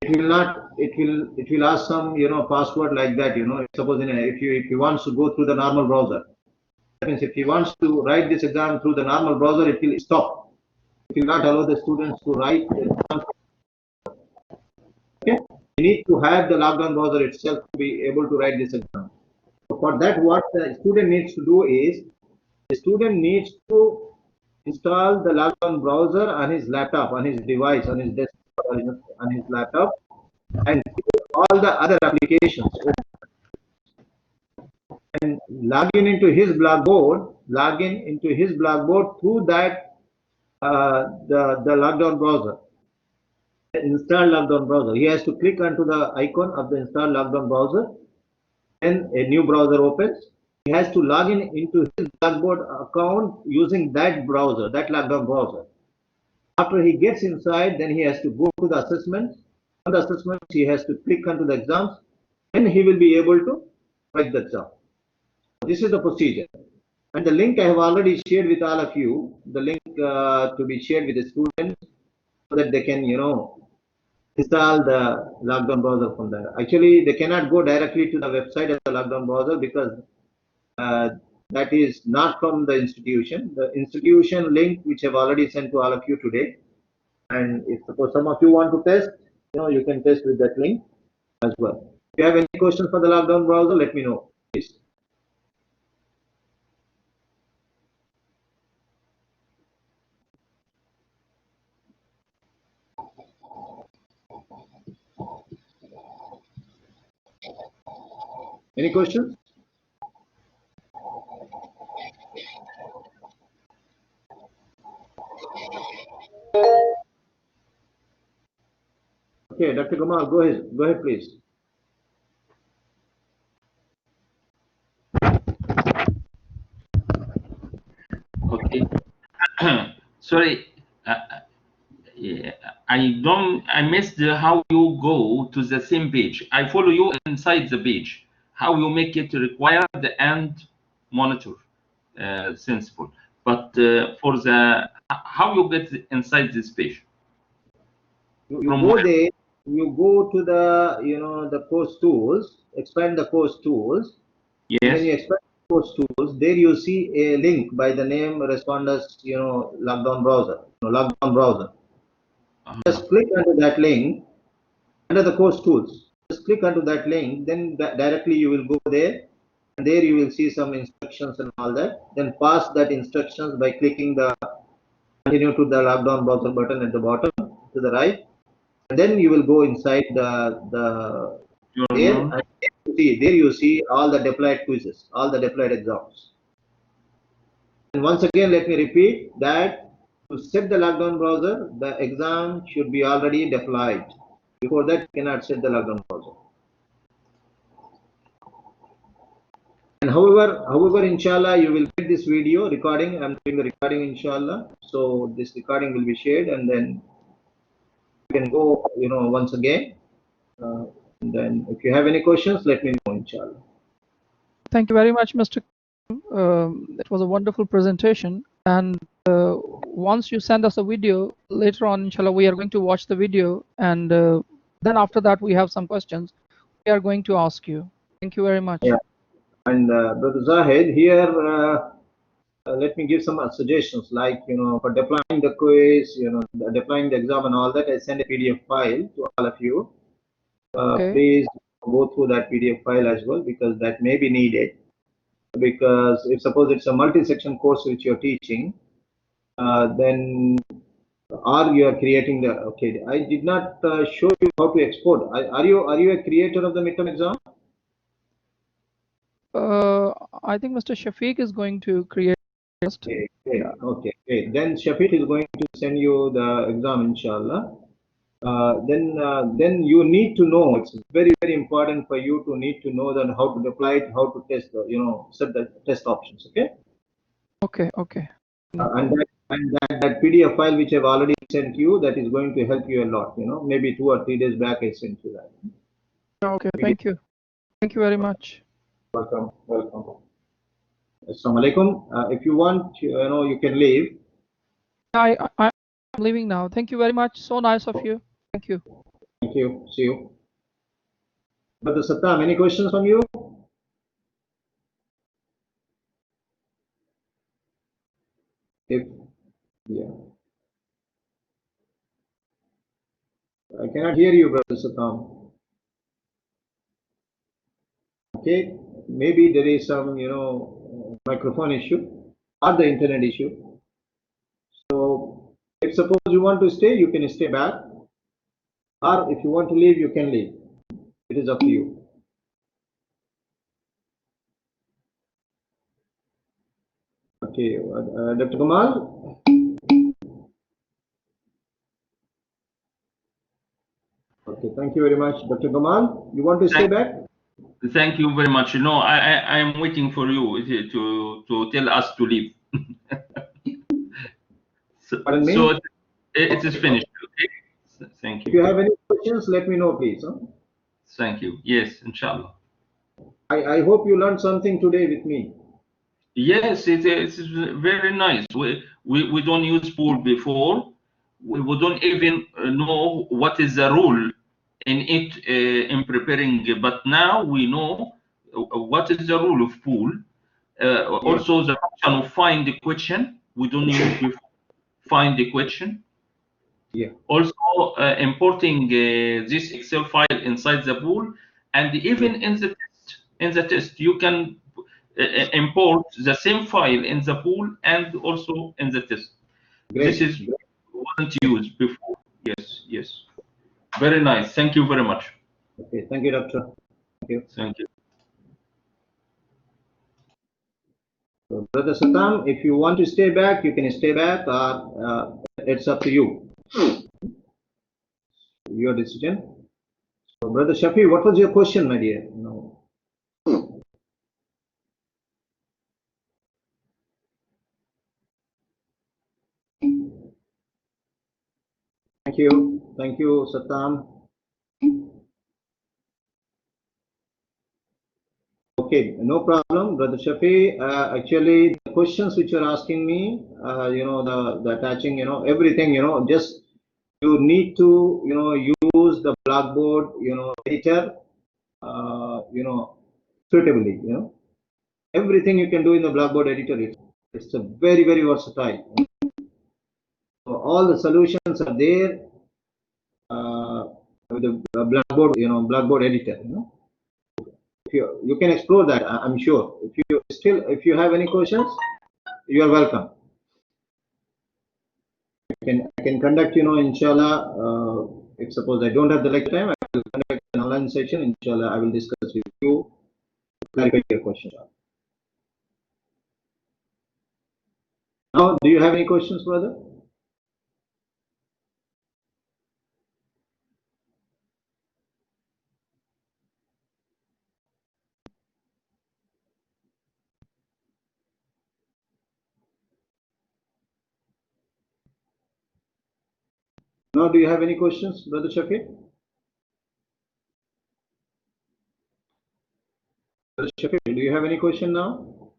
it will ask some, password like that, suppose if he wants to go through the normal browser, that means if he wants to write this exam through the normal browser, it will stop. It will not allow the students to write the exam. Okay, you need to have the lockdown browser itself to be able to write this exam. So for that, what the student needs to do is, the student needs to install the lockdown browser on his laptop, on his device, on his desktop, on his laptop, and all the other applications, and log in into his Blackboard, through that the lockdown browser, install lockdown browser. He has to click onto the icon of the install lockdown browser, and a new browser opens. He has to log in into his Blackboard account using that browser, that lockdown browser. After he gets inside, then he has to go to the assessments. On the assessments, he has to click onto the exams, and he will be able to write the exam. This is the procedure. And the link I have already shared with all of you, the link to be shared with the students so that they can, install the lockdown browser from there. Actually, they cannot go directly to the website of the lockdown browser because that is not from the institution. The institution link, which I've already sent to all of you today. And if suppose some of you want to test, you can test with that link as well. If you have any questions for the lockdown browser, let me know, please. Any questions? Okay, Dr. Kamal, go ahead, please. Okay. Sorry, yeah, I missed how you go to the same page. I follow you inside the page. How you make it required and monitor sensible. But for the how you get inside this page? You go there. You go to the the course tools. Expand the course tools. Yes. When you expand the course tools, there you see a link by the name responders. Lockdown browser. Lockdown browser. Just click onto that link under the course tools. Just click onto that link. Then directly you will go there. And there you will see some instructions and all that. Then pass that instructions by clicking the continue to the lockdown browser button at the bottom to the right, and then you will go inside the there, and there you see all the deployed quizzes, all the deployed exams. And once again, let me repeat that to set the lockdown browser, the exam should be already deployed. Before that, you cannot set the lockdown browser. And however, inshallah, you will get this video recording. I'm doing the recording, inshallah. So this recording will be shared, and then you can go, once again, And then if you have any questions, let me know, inshallah. Thank you very much, Mr. It was a wonderful presentation. And once you send us a video later on, inshallah, we are going to watch the video. And then after that, we have some questions we are going to ask you. Thank you very much. Yeah. And Brother Zahid, here, let me give some suggestions, like, for deploying the quiz, deploying the exam and all that, I send a PDF file to all of you. Okay. Please go through that PDF file as well, because that may be needed. Because if suppose it's a multi-section course which you're teaching, then or you are creating the, okay, I did not show you how to export. Are you a creator of the midterm exam? I think Mr. Shafiq is going to create. Okay, Yeah. okay. Then Shafiq is going to send you the exam, inshallah. Then you need to know, it's very, very important for you to need to know then how to deploy it, how to test the, set the test options, okay? Okay. No And problem. that PDF file which I've already sent you, that is going to help you a lot, maybe 2 or 3 days back I sent you that. Okay, thank you. Thank you very much. Welcome. Assalamu alaikum. If you want, you can leave. I'm leaving now. Thank you very much. So nice of you. Thank you. Thank you. See you. Brother Sattam, any questions from you? Yeah. I cannot hear you, Brother Sattam. Okay, maybe there is some, microphone issue or the internet issue. So, if suppose you want to stay, you can stay back. Or if you want to leave, you can leave. It is up to you. Okay, Dr. Kamal. Okay, thank you very much, Dr. Kamal. You want to stay back? Thank you very much. No, I am waiting for you to tell us to leave. Pardon me? So it is finished. Okay. Thank If you you. have any questions, let me know, please. Huh? Thank you. Yes, inshallah. I hope you learned something today with me. Yes, it's very nice. We don't use pool before. We don't even know what is the rule in it in preparing. But now we know what is the rule of pool. Also, the option of find the question. We don't use before. Find the question. Yeah. Also, importing this Excel file inside the pool, and even in the test, you can import the same file in the pool and also in the test. Great. This is wasn't used before. Yes. Very nice. Thank you very much. Okay, thank you, Doctor. Thank you. Thank you. So, Brother Satam, if you want to stay back, you can stay back. It's up to you. Your decision. So, Brother Shafi, what was your question, my dear? No. Thank you, Satam. Okay, no problem, Brother Shafi. Actually, the questions which you're asking me, the attaching, everything, just you need to, use the Blackboard, editor, suitably, everything you can do in the Blackboard editor. It's a very, very versatile. So all the solutions are there with the Blackboard, Blackboard editor. You can explore that. I'm sure. If you have any questions, you are welcome. I can conduct, inshallah. If suppose I don't have the lecture time, I will conduct an online session. Inshallah, I will discuss with you, clarify your questions. Now, do you have any questions, brother? Now, do you have any questions, Brother Shafiq? Shafiq, do you have any question now?